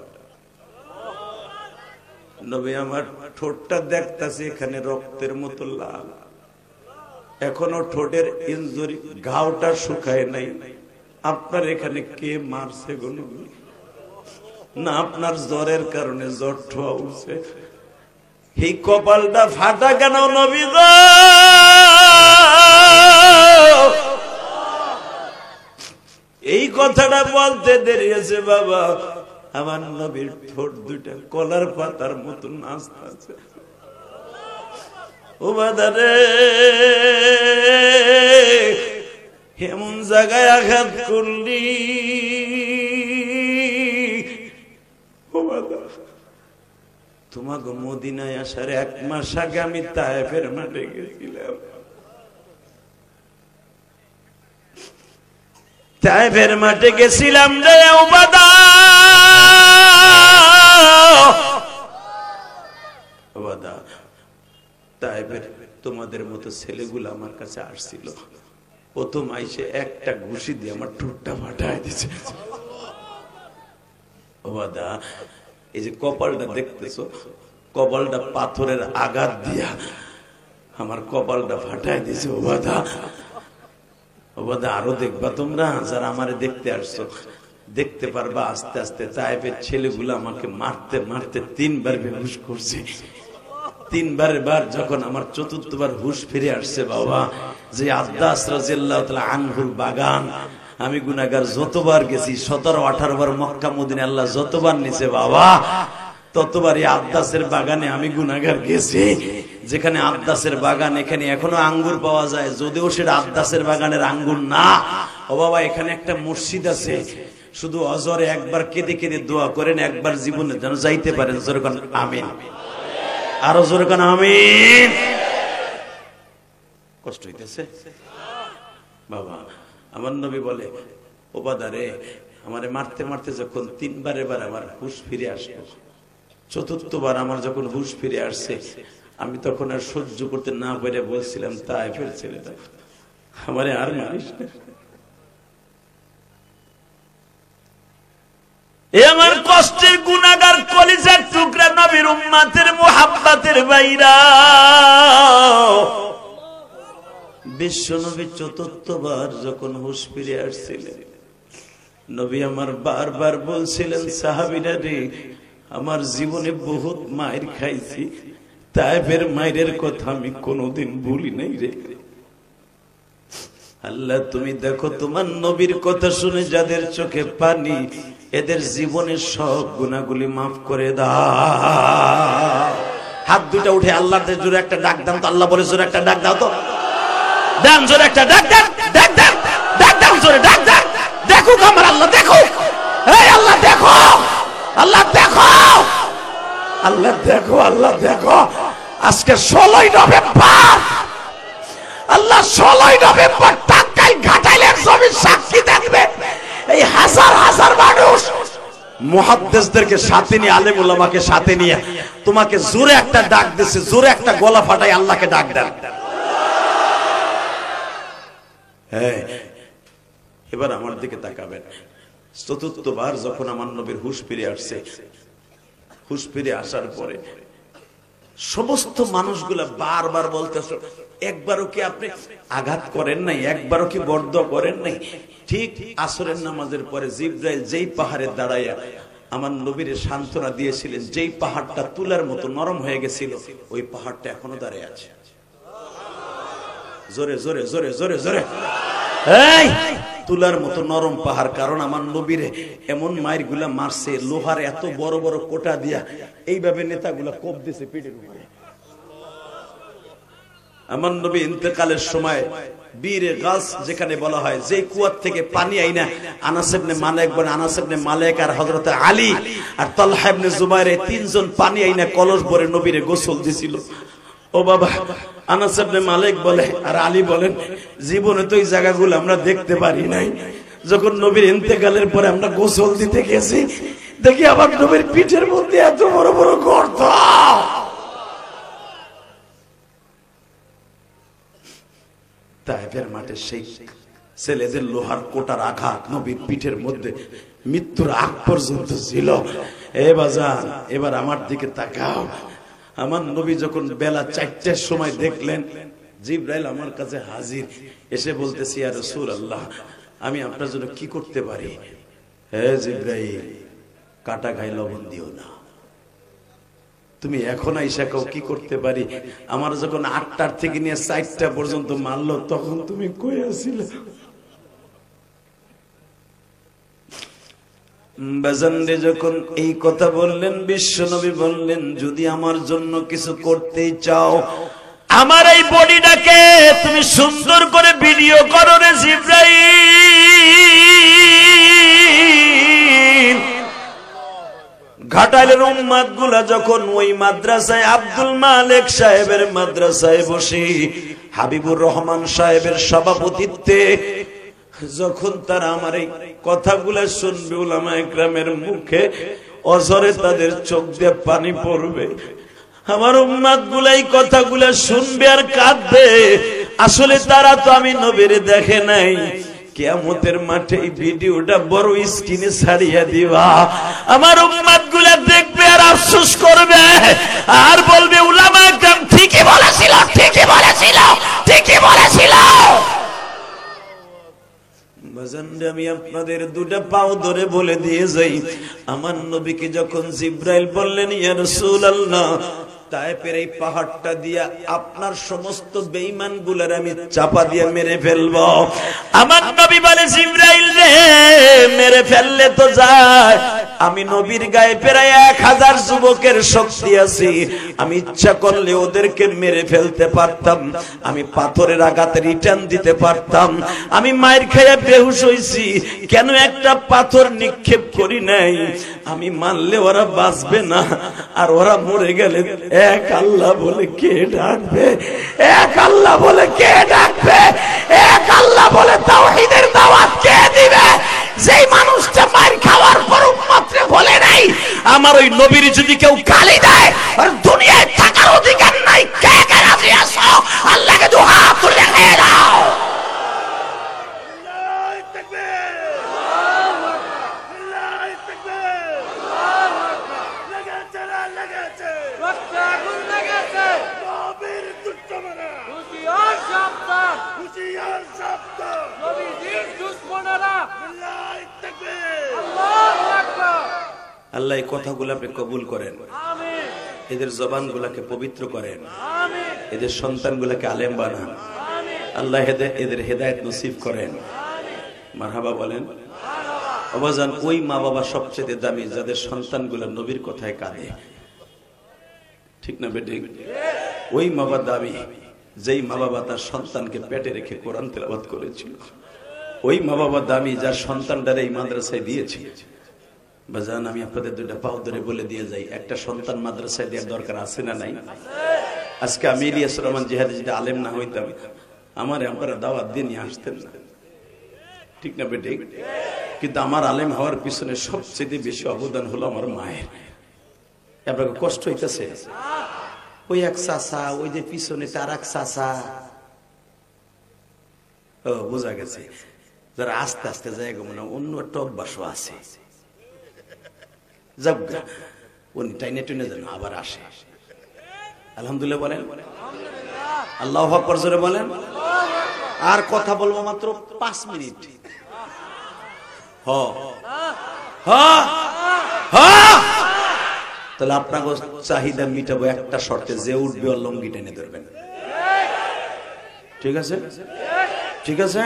Speaker 1: নবী আমার ঠোঁটটা দেখতেছি এখানে রক্তের মতো লাল, এখনো ঠোঁটের ইনজুরি ঘাওটা শুকায় নাই। আপনার এখানে কে মারছে গো নবী? না আপনার জ্বরের কারণে জ্বর ঠোয়া উঠছে? এই কপালটা ফাটা কেন নবী গো? এই কথাটা বলতে দেরি আছে বাবা, আমার নবীর ঠোঁট দুইটা কলার পাতার মতো নাচতেছে। ও বাদারে, এমন জায়গায় আঘাত করলি ও বাদা, তোমাকে মদিনায় আসার 1 মাস আগে আমি তায়েফের মাঠে গেছিলাম। তায়েফের মাঠে গেছিলাম রে উবাদা, উবাদা তায়েফের তোমাদের মতো ছেলেগুলো আমার কাছে আসছিল, প্রথম আইসে একটা ঘুষি দিয়ে আমার ঠোঁটটা ফাটায় দিয়েছে। উবাদা এই যে কপালটা দেখতেছো, কপালটা পাথরের আঘাত দিয়া আমার কপালটা ফাটায় দিয়েছে। উবাদা ওবাদা আরো দেখবা তোমরা যারা আমারে দেখতে আসছো, দেখতে পারবা আস্তে আস্তে তায়েফের ছেলেগুলো আমাকে মারতে মারতে 3 বার বেহুশ করছে। 3 বার যখন আমার 4র্থবার হুশ ফিরে আসছে বাবা, যে আব্বাস রাদিয়াল্লাহু তাআলা আনহুর বাগান, আমি গুনাহগার যতবার গেছি 17-18 বার মক্কা মদিনা আল্লাহ যতবার নিছে বাবা ততবারই আব্দাসের বাগানে আমি গুনাহগার গেছি। যেখানে আব্দাসের বাগান এখানে এখনো আঙ্গুর পাওয়া যায়, যদিও সেটা আব্দাসের বাগানের আঙ্গুর না। ও বাবা এখানে একটা মসজিদ আছে, শুধু অজরে একবার কেঁদে কেঁদে দোয়া করেন একবার জীবনে যেন যাইতে পারেন। জোরে কোন আমিন, আরো জোরে কোন আমিন। কষ্ট হইতেছে বাবা। আমার নবী বলে ও বাদারে আমারে মারতে মারতে যখন 3বার এবার আমার হুঁশ ফিরে আসলো, 4র্থবার আমার যখন হুঁশ ফিরে আসছে আমি তখন আর সহ্য করতে না পেরে বলছিলাম তায়েফের ছেলেটা আমারে আর মারিস না। এ আমার কষ্টের গুনাহগার কলিজার টুকরা নবীর উম্মতের মুহাব্বতের বাইরা বিশ্ব নবী 4র্থবার যখন হুঁশ ফিরে আসছিলেন নবী আমার বারবার বলছিলেন সাহাবীরা রে আমার জীবনে বহুত মায়ের খাইছি, তায়েফের মায়ের কথা আমি কোনোদিন ভুলি নাই রে। আল্লাহ তুমি দেখো তোমার নবীর কথা শুনে যাদের চোখে পানি এদের জীবনের সব গুনাহগুলি মাফ করে দাও। হাত দুটো উঠে আল্লাহর জোরে একটা ডাক দাও তো। আল্লাহ বলে জোরে একটা ডাক দাও তো, দেন জোরে একটা ডাক দেন, ডাক দেন, ডাক দাও জোরে ডাক দেন। দেখো আমার আল্লাহ, দেখো এই আল্লাহ দেখো, আল্লাহ দেখো, আল্লাহ দেখো, আল্লাহ দেখো। আজকে 16ই নভেম্বর, আল্লাহ 16ই নভেম্বর টাঙ্গাইল ঘাটাইলের জমির সাক্ষী দেখবে। এই হাজার হাজার মানুষ মুহাদ্দিসদেরকে সাথে নিয়ে আলেম উলামাকে সাথে নিয়ে তোমাকে জোরে একটা ডাক দিছে, জোরে একটা গলা ফাটাই আল্লাহকে ডাক দেন। হ্যাঁ এবার আমার দিকে তাকাবেন। 4র্থবার যখন আমার নবীর হুঁশ ফিরে আসছে, হুঁশ ফিরে আসার পরে সমস্ত মানুষগুলা বারবার বলতেছে একবারও কি আপনি আঘাত করেন নাই, একবারও কি বরদোয়া করেন নাই। ঠিক আসরের নামাজের পরে জিবরাইল যেই পাহাড়ে দাঁড়াইয়া আমার নবীরে সান্ত্বনা দিয়েছিলেন, যেই পাহাড়টা তুলার মতো নরম হয়ে গেছিল ওই পাহাড়টা এখনো দাঁড়িয়ে আছে। জোরে জোরে জোরে জোরে জোরে, এই তুলার মতো নরম পাহাড়। কারণ আমার নবীরে এমন মায়ের গুলা মারছে লোহার এত বড় বড় কোটা দিয়া, এইভাবে নেতাগুলা কোপ দিছে পিঠের উপরে। আমার নবী ইন্তেকালের সময় বীরে গাছ যেখানে বলা হয়, যে কুয়ার থেকে পানি আইনা আনাস ইবনে মালিক বলে, আনাস ইবনে মালিক আর হযরত আলী আর তালহা ইবনে জুবাইর এই 3 জন পানি আইনা কলস ভরে নবীরে গোসল দিছিল। ও বাবা আনাস ইবনে মালিক বলে আর আলী বলেন জীবনে তো এই জায়গাগুলো আমরা দেখতে পারি নাই। যখন নবীর ইন্তেকালের পরে আমরা গোসল দিতে গেছি দেখি আবার নবীর পিঠের মধ্যে এত বড় বড় গর্ত। তায়েফের মাঠে সেই ছেলেদের লোহার কোটার আঘাত নবীর পিঠের মধ্যে মৃত্যুর আগ পর্যন্ত ছিল। এ বাজান এবার আমার দিকে তাকাও। আমার নবী যখন বেলা 4টার সময় দেখলেন জিবরাইল আমার কাছে হাজির, এসে বলতেছি ইয়া রাসূলুল্লাহ আমি আপনার জন্য কি করতে পারি। হে জিবরাইল কাটা গায়ে লবণ দিও না, তুমি এখন আইসা কও কি করতে পারি। আমার যখন 8টার থেকে নিয়ে 4টা পর্যন্ত মারলো তখন তুমি কই আছিলে। বাজানরে যখন এই কথা বললেন বিশ্ব নবী বললেন যদি আমার জন্য কিছু করতেই চাও আমার এই বডিটাকে তুমি সুন্দর করে ভিডিও করো রে জিবরাইল। ঘাটাইলের উম্মত গুলা যখন ওই মাদ্রাসায় আব্দুল মালিক সাহেবের মাদ্রাসায় বসে হাবিবুর রহমান সাহেবের সভাপতিত্বে যখন তারা আমার এই কথাগুলা শুনবে উলামায়ে কেরামের মুখে অঝরে তাদের চোখ দিয়ে পানি পড়বে। আমার উম্মত গুলা এই কথাগুলা শুনবে আর কাঁদবে। আসলে তারা তো আমি নবীরে দেখে নাই। কিয়ামতের মাঠে এই ভিডিওটা বড় স্ক্রিনে ছাড়িয়ে দিবা, আমার উম্মত গুলা দেখবে আর আফসোস করবে আর বলবে উলামায়ে কেরাম ঠিকই বলেছিল, ঠিকই বলেছিল, ঠিকই বলেছিল। আমি আপনাদের দুটা পাও ধরে বলে দিয়ে যাই, আমার নবীকে যখন জিবরাইল বললেন ইয়া রাসূলুল্লাহ তায়েফের এই পাহাড়টা দিয়া আপনার সমস্ত বেঈমান গুলার আমি চাপা দিয়ে মেরে ফেলবো। আমার নবী বলে জিবরাইল রে, মেরে ফেললে তো যায়, আমি নবীর গায়ে প্রায় 1000 যুবকের শক্তি আছে, আমি ইচ্ছা করলে ওদেরকে মেরে ফেলতে পারতাম, আমি পাথরের আঘাতে রিটার্ন দিতে পারতাম, আমি মায়ের খেয়ে বেহুশ হইছি, কেন একটা পাথর নিক্ষেপ করি নাই? আমি মানলে ওরা বাঁচবে না, আর ওরা মরে গেলে এক আল্লাহ বলে কে ডাকবে? এক আল্লাহ বলে কে ডাকবে? এক আল্লাহ বলে তাওহীদের দাওয়াত কে দিবে? যেই মানুষটা মার খাওয়ার পর উম্মতরে বলে নাই আমার ওই নবীর যদি কেউ গালি দেয় আর দুনিয়ায় থাকার অধিকার নাই, কে কে রাজি আছো আল্লাহকে দুহাত তুলে খেয়ে দাও। আল্লাহ এই কথাগুলো আপনি কবুল করেন, এদের জবানগুলোকে পবিত্র করেন, এদের সন্তানগুলোকে আলেম বানান, আল্লাহ এদের হেদায়েত নসিব করেন। মারহাবা বলেন। অবাজান, ওই মা বাবা সবচেয়ে দামি যাদের সন্তানগুলো নবীর কথায় কাঁদে, ঠিক না বেটি? ওই মা বাবা দামি যেই মা বাবা তার সন্তানকে পেটে রেখে কোরআন তেলাওয়াত করেছিল। ওই মা বাবা দামি যার সন্তানটারে এই মাদ্রাসায় দিয়েছে। বাজান, আমি আপনাদের দুইটা পাও ধরে বলে দিয়ে যাই, একটা সন্তান মাদ্রাসায় দেওয়ার দরকার আছে না নাই? আজকে আমি ইলিয়াস রহমান জিহাদি যদি আলেম না হইতাম, আমার আপনারা দাওয়াত দিয়ে নিয়ে আসতেন না, ঠিক না বেটি? কিন্তু আমার আলেম হওয়ার পিছনে সবচেয়ে বেশি অবদান হলো আমার মায়ের। আপনাকে কষ্ট হইতেছে? ওই এক চাচা, ওই যে পিছনে তার এক চাচা, ও বোঝা গেছে, যারা আস্তে আস্তে জায়গা মনে অন্য একটা অভ্যাসও আছে, উনি টাইনে টুনে যেন আবার আসে। আলহামদুলিল্লাহ বলেন, আল্লাহু আকবার জোরে বলেন। আর কথা বলবো মাত্র 5 মিনিট। তাহলে আপনাকে চাহিদা মিটাবো একটা শর্তে, যে উঠবে ওর লঙ্গি টেনে ধরবেন, ঠিক আছে? ঠিক আছে।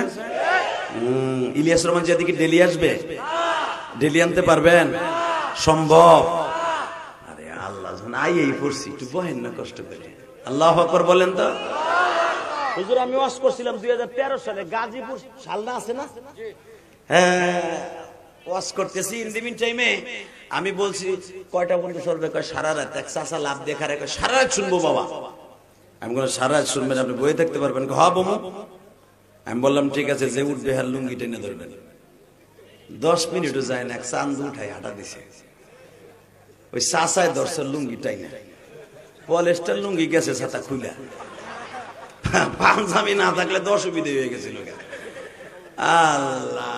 Speaker 1: ইলিয়াস রহমান জিহাদি কি ডেলি আসবে? ডেলি আনতে পারবেন? সম্ভব? আরে আল্লাহ, এই পড়ছি, একটু বহেন না কষ্ট করে। আল্লাহু আকবার বলেন তো। হুজুর, আমি ওয়াজ করছিলাম 2013 সালে, গাজীপুর শালনা আছে না? হ্যাঁ, ওয়াজ করতেছি। ইন দি মিন টাইমে আমি বলছি কয়টা বন্ধু চলবে? কয় সারা রাত। এক চাচা লাভ দেখার, সারা রাত শুনবো বাবা। আমি বললাম সারা রাত শুনবেন, আপনি বয়ে থাকতে পারবেন? হ্যাঁ বমু। আমি বললাম ঠিক আছে, যে উঠবে হার লুঙ্গি টেনে ধরবেন। 10 মিনিটও যায় না, এক চান্দু উঠাই হাঁটা দিছে, ওই চাচায় ধরছে লুঙ্গি টাইনা, পলেস্টার লুঙ্গি গেছে ছাতা খুলে, পাঞ্জাবি না থাকলে তো অসুবিধা হয়ে গেছিল। আল্লাহ,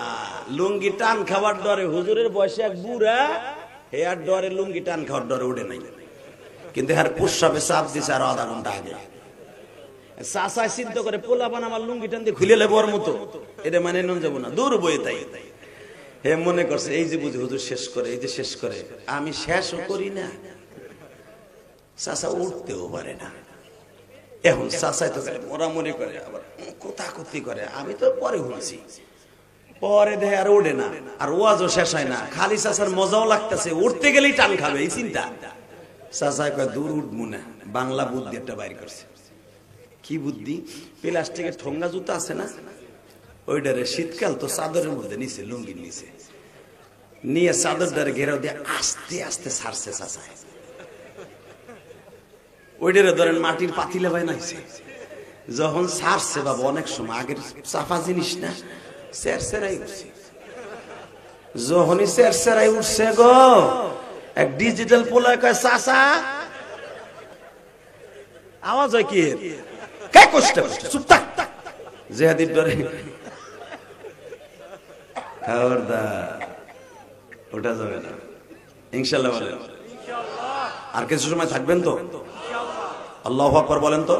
Speaker 1: লুঙ্গি টান খাবার ডরে, হুজুরের বয়সে এক বুড়া, হে আর ডরে লুঙ্গি টান খাওয়ার ডরে উঠে নাই, কিন্তু আর প্রস্রাবে চাপ দিছে আর আধা ঘন্টা আগে। চাচায় চিন্তা করে পোলাপান আমার লুঙ্গি টান দিয়ে খুলে লেবার মতো, এটা মানে নন যাবো না, দূর বয়ে তাই। হে মনে করছে এই যে বুঝি হুজুর শেষ করে, এই যে শেষ করে, আমি শেষও করি না, চাচা উঠতেও পারে না। এখন চাচাই তো ওরা মনে করে, আবার কোথাকুতি করে, আমি তো পরে শুনছি, পরে দেহে আর ওঠে না, আর ওয়াজও শেষ হয় না, খালি চাচার মজাও লাগতেছে, উঠতে গেলেই টান খাবে এই চিন্তা। চাচাই কয় দূর উঠবো না, বাংলা বুদ্ধি একটা বাইর করছে। কি বুদ্ধি? প্লাস্টিকের ঠোঙ্গা জুতা আছে না, ওইটারে শীতকাল তো চাদরের মধ্যে নিচে, লুঙ্গির নিচে নিয়ে চাদরটারে ঘেরাও দিয়ে আস্তে আস্তে ছাড়ছে চাচাই। ওইটারে ধরেন মাটির পাতিলে ভাই নাইছে, যখন ছাড়ছে বাবা, অনেক সময় আগের চাপা জিনিস না, চেরচেরাই উঠছে। যখনই চেরচেরাই উঠছে গো, এক ডিজিটাল পোলায় কয় চাচা, আওয়াজ হয় কি? কে কষ্ট কষ্ট, চুপ থাক। জিহাদির ডরে খবরদার, ওটা যাবে না ইনশাআল্লাহ বলেন। আর কিছু সময় থাকবেন তো? আল্লাহু আকবার বলেন তো।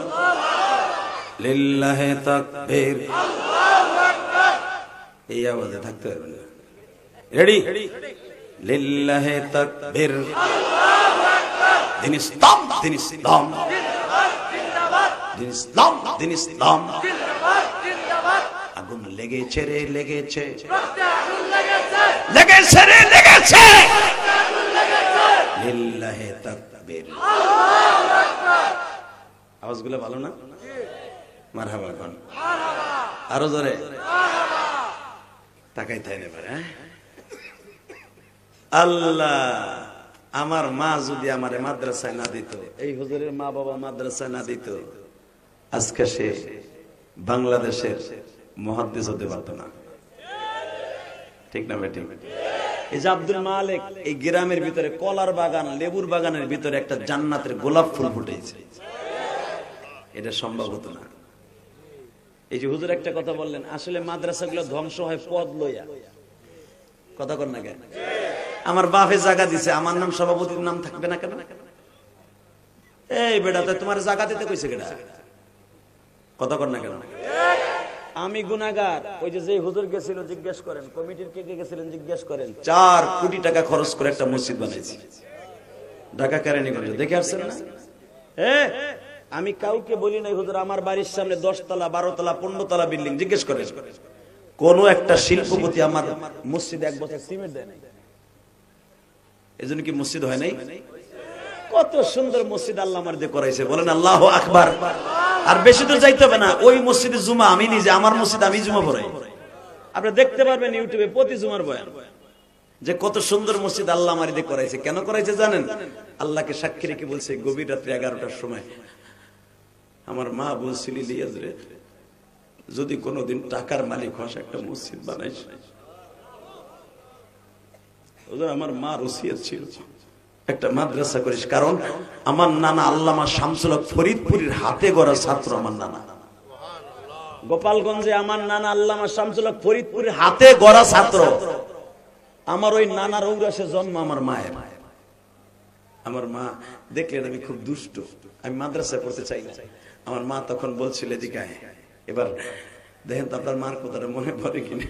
Speaker 1: লিল্লাহি তাকবীর, এই আওয়াজে থাকতে পারবেন না। রেডি? লিল্লাহি তাকবীর, দিন ইসলাম, দিন ইসলাম, দিন ইসলাম, দিন ইসলাম। আগুন লেগেছে রে, লেগেছে, লেগেছে রে, লেগেছে। লিল্লাহি তাকবীর। আওয়াজগুলো ভালো না? মারহাবা কোন, আরো জোরে তাকাই তাই না পারে। আল্লাহ, আমার মা যদি আমারে মাদ্রাসায় না দিত, এই হুজুরের মা বাবা মাদ্রাসায় না দিত, আজকে সে বাংলাদেশের মুহাদ্দিস হতে পারত না। ঠিক না বেটি? এই যে আব্দুল মালিক, এই গ্রামের ভিতরে কলার বাগান, লেবুর বাগানের ভিতরে একটা জান্নাতের গোলাপ ফুল ফুটেছে, এটা সম্ভব হতো না। এই যে হুজুর একটা কথা বললেন, আসলে মাদ্রাসাগুলো ধ্বংস হয় পদ লইয়া। কথা কর না কেন? আমার বাপে জায়গা দিছে, আমার নাম সভাপতির নাম থাকবে না কেন? এই বেটা, তোমার জায়গা দিতে কইছে কেডা? কথা কর না কেন? আমি গুনাহগার। ওই যে হুজুর গেছিল জিজ্ঞেস করেন, কমিটির কে কে গেছিলেন জিজ্ঞেস করেন। 4 কোটি টাকা খরচ করে একটা মসজিদ বানাইছি ঢাকা কেরানীগঞ্জে, দেখে আসছেন না? আমি কাউকে বলি নাই হুজুর আমার বাড়ির সামনে 10 তলা 12 তলা 15 তলা বিল্ডিং, জিজ্ঞেস করেন। কোন একটা শিল্পপতি আমার মসজিদে 1 বছর সিমেন্ট দেয় নাই। এজন্য কি মসজিদ হয় নাই? কত সুন্দর মসজিদ আল্লাহ আমার দিয়ে করাইছে, বলেন আল্লাহু আকবার। আর বেশি দূর যাইতে হবে না, ওই মসজিদে জুমা আমি নিজে, আমার মসজিদ আমি জুমা পড়াই। আপনি দেখতে পারবেন ইউটিউবে প্রতি জুমার বয়ান, যে কত সুন্দর মসজিদ আল্লাহ আমার দিয়ে করাইছে। কেন করাইছে জানেন? আল্লাহকে সাক্ষী রেখে বলছে, গভীর রাত্রে 11টার সময় আমার মা বলছিল, ইলিয়াস রে, যদি কোনোদিন টাকার মালিক হস একটা মসজিদ বানাইস। আমার মা ওসিয়ত ছিল একটা মাদ্রাসা করিস, কারণ আমার নানা আল্লামা শামসুল হক ফরিদপুরের হাতে গড়া ছাত্র। আমার নানা গোপালগঞ্জে, আমার নানা আল্লামা শামসুল হক ফরিদপুরের হাতে গড়া ছাত্র। আমার ওই নানার ঔরাসে জন্ম আমার মায়ের। আমার মা দেখলেন আমি খুব দুষ্ট, আমি মাদ্রাসায় পড়তে চাই না। আমার মা তখন বলছিল, এদিকে এবার দেখেন তো আপনার মার কথাটা মনে পড়ে কিনা।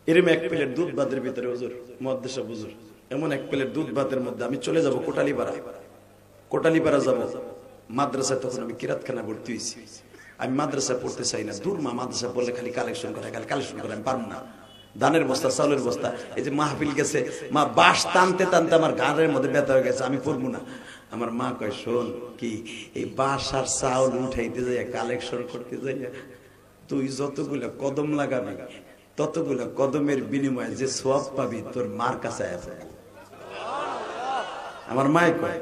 Speaker 1: এরম 1 প্লেট দুধ ভাতের ভিতরে হুজুর মুহাদ্দিস হুজুর, এমন 1 প্লেট দুধ ভাতের মধ্যে আমি চলে যাব কোটালীপাড়া যাব মাদ্রাসায়। তখন আমি কিরাতখানা ভর্তি হয়েছি। আমি মাদ্রাসায় পড়তে চাই না, দূর মা, মাদ্রাসা পড়লে খালি কালেকশন করে, আমি পারবো না। দানের বস্তা, চাউলের বস্তা, এই যে মাহফিল গেছে, মা বাঁশ টানতে টানতে আমার গানের মধ্যে ব্যথা হয়ে গেছে, আমি পড়বো না। আমার মা কয়, শোন, কি এই বাঁশ আর চাউল উঠাইতে যাই, কালেকশন করতে যাই, তুই যতগুলা কদম লাগাবি ততগুলা কদমের বিনিময়ে যে সওয়াব পাবি তোর মার কাছে আসবে। আমার মায় কয়,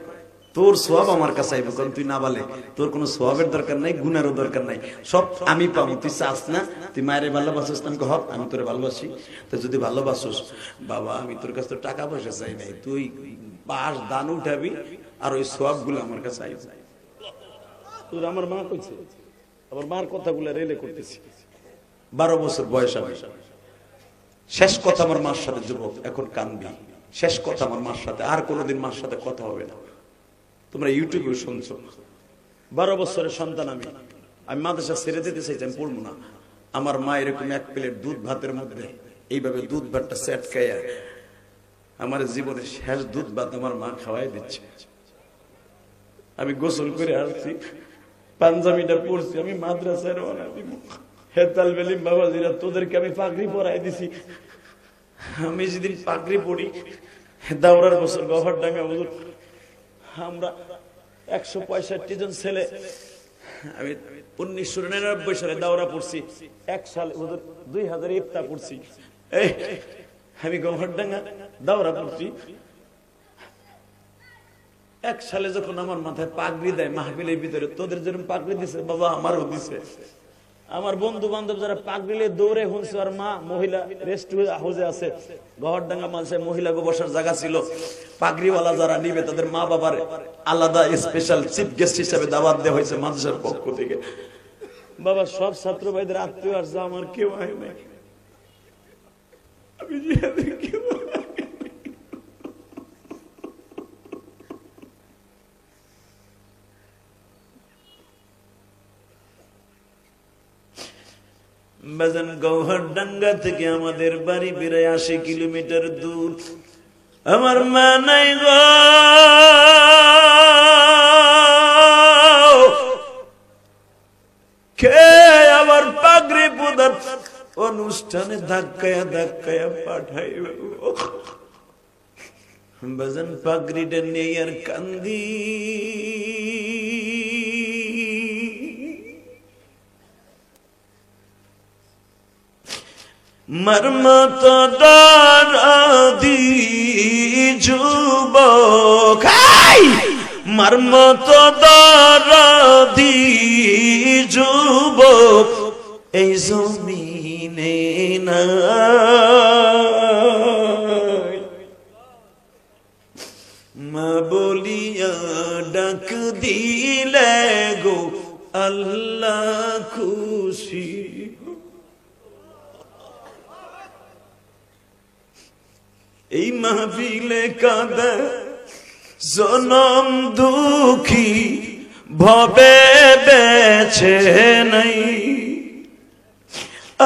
Speaker 1: তোর সওয়াব আমার কাছে আইবে, কারণ তুই না বলে তোর কোনো সওয়াবের দরকার নাই, গুনারও দরকার নাই, সব আমি পাবো। তুই চাস না, তুই মায়ের ভালোবাসিস না, হক আমি তোরে ভালোবাসি। তো যদি ভালোবাসোস বাবা, আমি তোর কাছে তো টাকা পয়সা চাই নাই, তুই বাঁশ দান উঠাবি আর ওই সওয়াব গুলো আমার কাছে আইবে। আমার মা কইছে, আমার মার কথাগুলো রেলে করতেছি। 12 বছর বয়স আমি। শেষ কথা আমার মার সাথে, যুবক এখন কানবি, শেষ কথা আমার মার সাথে, আর কোনোদিন মার সাথে কথা হবে না। তোমরা ইউটিউবে শুনছো, 12 বছরের সন্তান আমি মাদ্রাসা ছেড়ে দিতে চাইছি, আমি পড়বো না। আমার মা এরকম 1 প্লেট দুধ ভাতের মধ্যে এইভাবে দুধ ভাতটা সেট খাইয়া আমার জীবনের শেষ দুধ ভাত আমার মা খাওয়াই দিচ্ছে। আমি গোসল করে আসছি, পাঞ্জাবিটা পড়ছি, আমি মাদ্রাসায় রওনা দিব। হেতাল বেলিম বাবাজিরা, তোদেরকে আমি পাগড়ি পরাই দিছি। আমি যেদিন পাগড়ি পড়ি, দাওরার বছর গহরডাঙ্গা হুজুর, আমরা 165 জন ছেলে, আমি 1999 সালে দাওরা পড়ছি, 1 সালে হুজুর 2000 ইফতা পড়ছি। এই আমি গহরডাঙ্গা দাওরা পড়ছি। 1 সালে যখন আমার মাথায় পাগড়ি দেয় মাহফিলের ভিতরে, তোদের যেরকম পাগড়ি দিছে বাবা আমারও দিছে। আমার বন্ধু বান্ধব যারা পাগড়িলে দৌড়ে হুনছে, আর মা মহিলা রেস্ট হাউসে আছে, গহরডাঙ্গা মাঝে মহিলা বসার জায়গা ছিল, পাগড়িওয়ালা যারা নিবে তাদের মা বাবার আলাদা স্পেশাল চিফ গেস্ট হিসেবে দাওয়াত দেওয়া হয়েছে মাদ্রাসার পক্ষ থেকে। বাবা সব ছাত্র ভাইদের আত্মীয় আসছে, আমার কেউ আয় নাই। আমি কেউ বাজান, গৌহরডাঙ্গা থেকে আমাদের বাড়ি প্রায় 80 কিলোমিটার দূর। আমার মা নাই গো, অনুষ্ঠানে ধাক্কায়া ধাক্কায়া পাঠাইব বাজান পাগড়িটা নেই আর কান্দি মর্মত দারাদি যুবক মর্মত দারাদি যুবক এই জমিনে নাই মা বলিয়া ডাক দিলে গো আল্লাহ খুশি এই মাহফিলে কাঁদে জনম দুঃখী ভবে বেছে নাই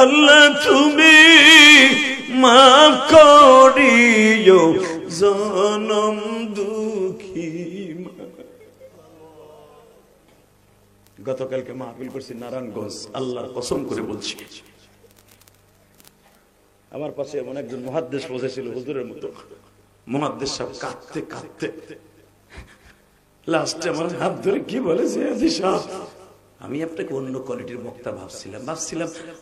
Speaker 1: আল্লাহ তুমি মাফ করিও জনম দুঃখী। গতকালকে মাহফিল করছি নারায়ণগঞ্জ, আল্লাহর কসম করে বলছি আমার পাশে এমন একজন মুহাদ্দিস বসেছিল হুজুরের মতো। মুহাদ্দিস সাহেব কাঁদতে কাঁদতে লাস্টে আমার হাত ধরে কি বলেছে, আমি আপনাকে অন্য কোয়ালিটির বক্তা ভাবছিলাম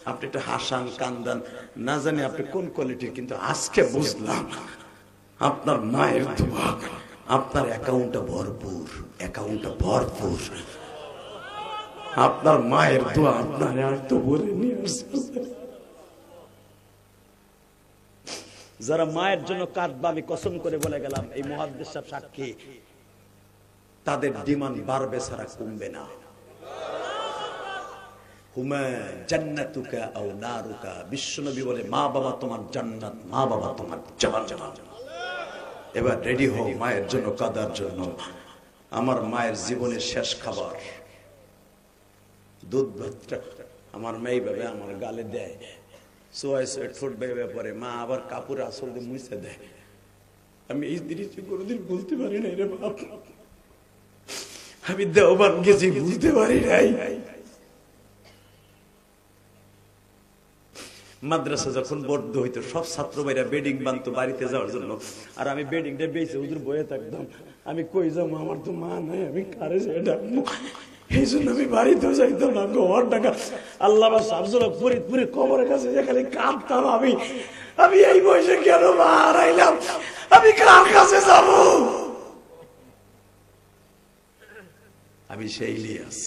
Speaker 1: আপনি একটা হাসান কান্দান না জানি আপনি কোন কোয়ালিটির, কিন্তু আজকে বুঝলাম আপনার মায়ের দোয়া, আপনার অ্যাকাউন্টটা ভরপুর, আপনার মায়ের দোয়া আপনার আর তো বলে নিয়ে আসছে। যারা মায়ের জন্য কাঁদবা আমি কসম করে বলে গেলাম এই মুহাদ্দিস সাহেব সাক্ষী, তাদের ডিমান্ড বাড়বে ছাড়া কমবে না। হুমা জান্নাতুকা আও নারুকা, বিশ্বনবী বলে মা বাবা তোমার জান্নাত, মা বাবা তোমার জাহান্নাম। এবার রেডি হও মায়ের জন্য কাঁদার জন্য। আমার মায়ের জীবনের শেষ খাবার দুধ ভাতটা আমার মেয়ে ভাবে আমার গালে দেয়, ঠোঁট বেয়ে পরে মা আবার কাপড় আসল দিয়ে মুছে দেয়। আমি এই দৃশ্য কোনোদিন বলতে পারি নাই রে বাপ, আমি দেওবান গেছি বুঝতে পারি নাই। মাদ্রাসা যখন বদ্ধ হইতো সব ছাত্র ভাইরা বেডিং বানতো বাড়িতে যাওয়ার জন্য, আর আমি বেডিংটা বেঁচে হুজুর বয়ে থাকতাম। আমি কই যাবো, আমার তো মা নাই, আমি কারে যেয়ে ডাকবো, এই জন্য আমি বাড়িতেও যাইতাম না। গোয়ার টাকা আল্লাহ সাবজুল ফরিদপুরে কবরের কাছে যেখানে কাঁদতাম আমি এই বয়সে কেন মা হারাইলাম, আমি কার কাছে যাব? আমি সেই ইলিয়াস।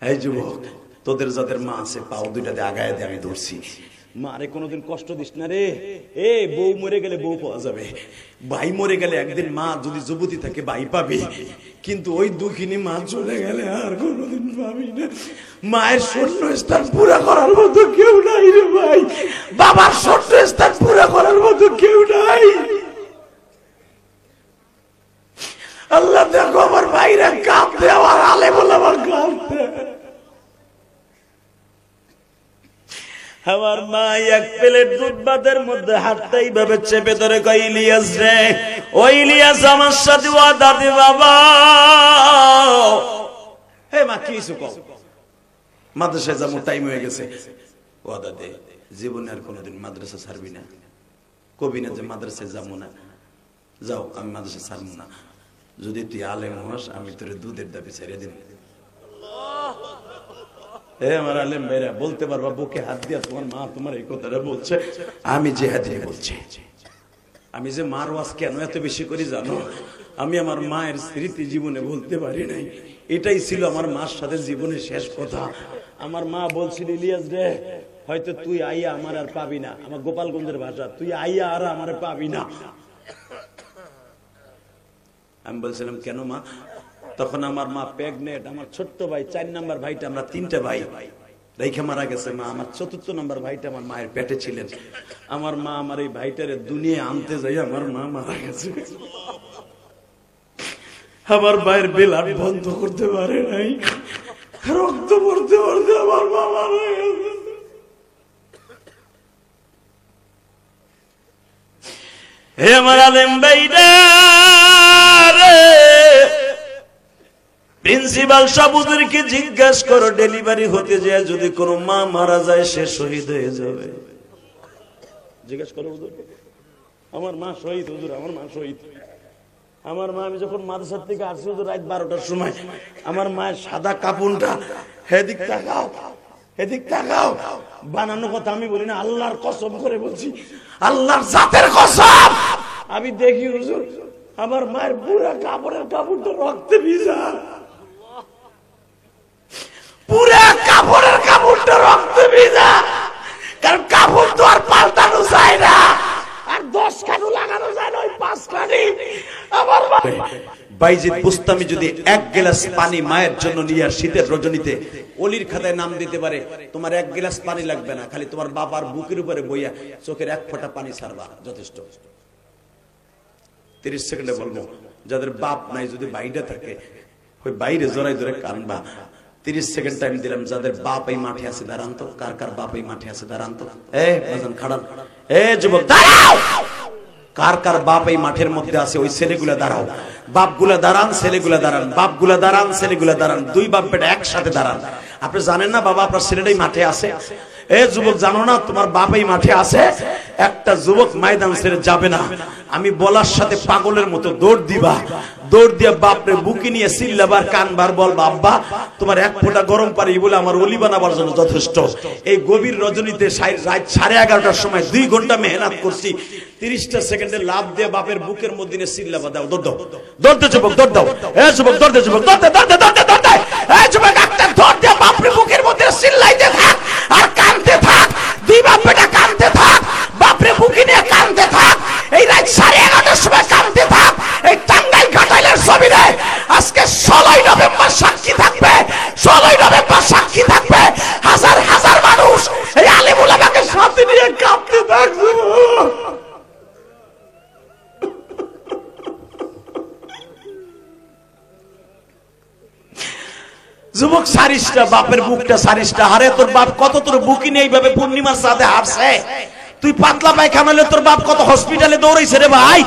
Speaker 1: এই যুবক, তোদের যাদের মা আছে পাও দুইটাতে আগায় দিয়ে আমি ধরছি, মা রে কোনোদিন কষ্ট দিস না রে। এ বউ মরে গেলে বউ পাওয়া যাবে, ভাই মরে গেলে একদিন মা যদি যুবতী থাকে ভাই পাবি, কিন্তু ওই দুঃখিনী মা চলে গেলে আর কোনোদিন পাবি না। মায়ের শূন্য স্থান পুরা করার মতো কেউ নাই রে ভাই, বাবার শূন্য স্থান পুরা করার মতো কেউ নাই। আল্লাহ দেখো আমার ভাইরা কাঁদতে, আমার আলে বলে আমার কাঁদতে। আমার মা এক প্লেট দুধ ভাতের মধ্যে হাতটা এইভাবে চেপে ধরে কই, ইলিয়াস রে, ও ইলিয়াস আমার সাথে ওয়াদা দে বাবা। হে মা কি কিছু কও, মাদ্রাসায় যাবো টাইম হয়ে গেছে, ওয়াদা দে জীবনে আর কোনোদিন মাদ্রাসা ছাড়বি না, কবি না যে মাদ্রাসায় যাবো না, যাও আমি মাদ্রাসা ছাড়বো না, যদি তুই আলেম হস আমি তোর দুধের দাবি ছেড়ে দিন। আমার আলেম ভাইরা বলতে পারবা বুকে হাত দিয়া তোমার মা তোমার এই কথাটা বলছে, আমি যে হাত দিয়ে বলছি। আমি যে মার ওয়াজ কেন এত বেশি করি জানো, আমি আমার মায়ের স্মৃতি জীবনে বলতে পারি নাই, এটাই ছিল আমার মার সাথে জীবনের শেষ কথা। আমার মা বলছিল, ইলিয়াস রে হয়তো তুই আইয়া আমার আর পাবি না, আমার গোপালগঞ্জের ভাষা, তুই আইয়া আর আমার পাবি না। আমি বলছিলাম কেন মা? তখন আমার মা প্রেগনেন্ট, আমার ছোট্ট ভাই 4 নাম্বার ভাইটা, আমরা 3টা ভাই রেখে মারা গেছে মা, আমার 4র্থ নাম্বার ভাইটা আমার মায়ের পেটে ছিলেন। আমার মা আমার এই ভাইটারে দুনিয়া আনতে যাই আমার মা মারা গেছে। আমার ভাইয়ের বেলার বন্ধ করতে পারে নাই, রক্ত পড়তে পড়তে আমার মা মারা গেছে। হে আমার আলেম ভাইরা রে, প্রিন্সিপাল সাহেবদেরকে জিজ্ঞাসা করো, ডেলিভারি হতে যায় যদি কোনো মা মারা যায় সে শহীদ হয়ে যাবে। জিজ্ঞাসা করো হুজুর, আমার মা শহীদ হুজুর, আমার মা শহীদ। আমার মা, আমি যখন মাদ্রাসার থেকে আসছি হুজুর রাত 12টার সময়, আমার মায়ের সাদা কাপড়টা হেদিক তাকাও এদিক তাকাও বানানো কথা আমি বলি না, আল্লাহর কসম করে বলছি, আল্লাহর জাতের কসম, আমি দেখি হুজুর আমার মায়ের পুরা কাপড়টা রক্তে ভিজা, পুরা কাপড়টা রক্তে ভিজা। কারণ কাপড় তো আর পাল্টানো যায় না, আর 10 কানু লাগানো যায় না, ওই 5 কানি। আমার বাইজিদ বুস্তামি যদি 1 গ্লাস পানি মায়ের জন্য নিয়ে আর শীতের রজনীতে অলির খাতায় নাম দিতে পারে, তোমার 1 গ্লাস পানি লাগবে না, খালি তোমার বাবার বুকের উপরে বইয়া চোখের 1 ফোঁটা পানি ছাড়বা, যথেষ্ট। 30 সেকেন্ডে বলবো, যাদের বাপ নাই যদি বাইরে থাকে ওই বাইরে জোরাই ধরে কানবা। 30 সেকেন্ড টাইম দিলাম। যাদের বাপ এই মাঠে আছে দাঁড়ান তো, কার কার বাপ এই মাঠে আছে দাঁড়ান তো, বাজান খাড়ান, যুবক দাঁড়াও, কার কার বাপ এই মাঠের মধ্যে আছে ওই ছেলেগুলা দাঁড়াও, বাপগুলা দাঁড়ান, ছেলেগুলা দাঁড়ান, বাপগুলা দাঁড়ান, ছেলেগুলা দাঁড়ান, 2 বাপ বেটা একসাথে দাঁড়ান। আপনি জানেন না বাবা আপনার ছেলেটাই মাঠে আছে? যুবক জানো না তোমার বাপ এই মাঠে আছে? একটা যুবক ময়দান ছেড়ে যাবে না, আমি বলার সাথে পাগলের মতো দৌড় দিবা, দৌড় দিয়ে বাপরে বুকে নিয়ে চিল্লাবার কানবার বলবা, আব্বা তোমার 1 ফোঁটা গরম পানি বলে আমার অলি বানাবার জন্য যথেষ্ট। এই গভীর রজনীতে রাত 11:30টার সময় 2 ঘন্টা মেহনত করছি, 30টা সেকেন্ডে লাভ দিয়ে বাপের বুকের মধ্যে নিয়ে চিল্লাবা দাও, দৌড় দাও, দৌড়তে যুবক দৌড় দাও, যুবক দৌড়তে, যুবক দৌড়তে, দৌড়তে দৌড়তে দৌড়তে, যুবক একটা দৌড় দিয়ে বাপরে বুকের মধ্যে চিল্লাইতে থাক আর কানতে থাক, 2 বাপ বেটা কানতে থাক, বাপরে বুকে নিয়ে কানতে থাক, এই রাত 11:30টার সময় কানতে থাক। এই টাঙ্গাইল ঘাটাইলের জমিনে আজকে 16ই নভেম্বর সাক্ষী থাকবে, 16ই নভেম্বর সাক্ষী থাকবে, হাজার হাজার মানুষ এই আলেম উলামাকে সাথে নিয়ে কাঁপতে থাকবে। যুবক সারিসটা, বাপের বুকটা সারিসটা, হারে তোর বাপ কত তোর বুকি নিয়ে এইভাবে পূর্ণিমার সাথে হারছে, তুই পাতলা পায়খানা হলে তোর বাপ কত হসপিটালে দৌড়াইছে রে ভাই।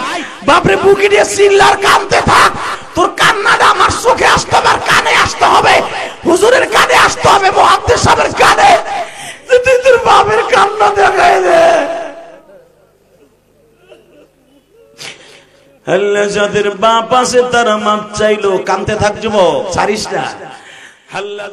Speaker 1: বাপরে বুকি নিয়ে চিল্লার কানতে থাক, তোর কান্নাটা আমার চোখে আসতে হবে, আর কানে আসতে হবে, হুজুরের কানে আসতে হবে, মুহাদ্দিস সাহেবের কানে, তুই তোর বাপের কান্না দেখাই দে। আল্লাহ যাদের বাপ আছে তারা মাপ চাইলো, কানতে থাক যুবক, সারিস না। আল্লাহ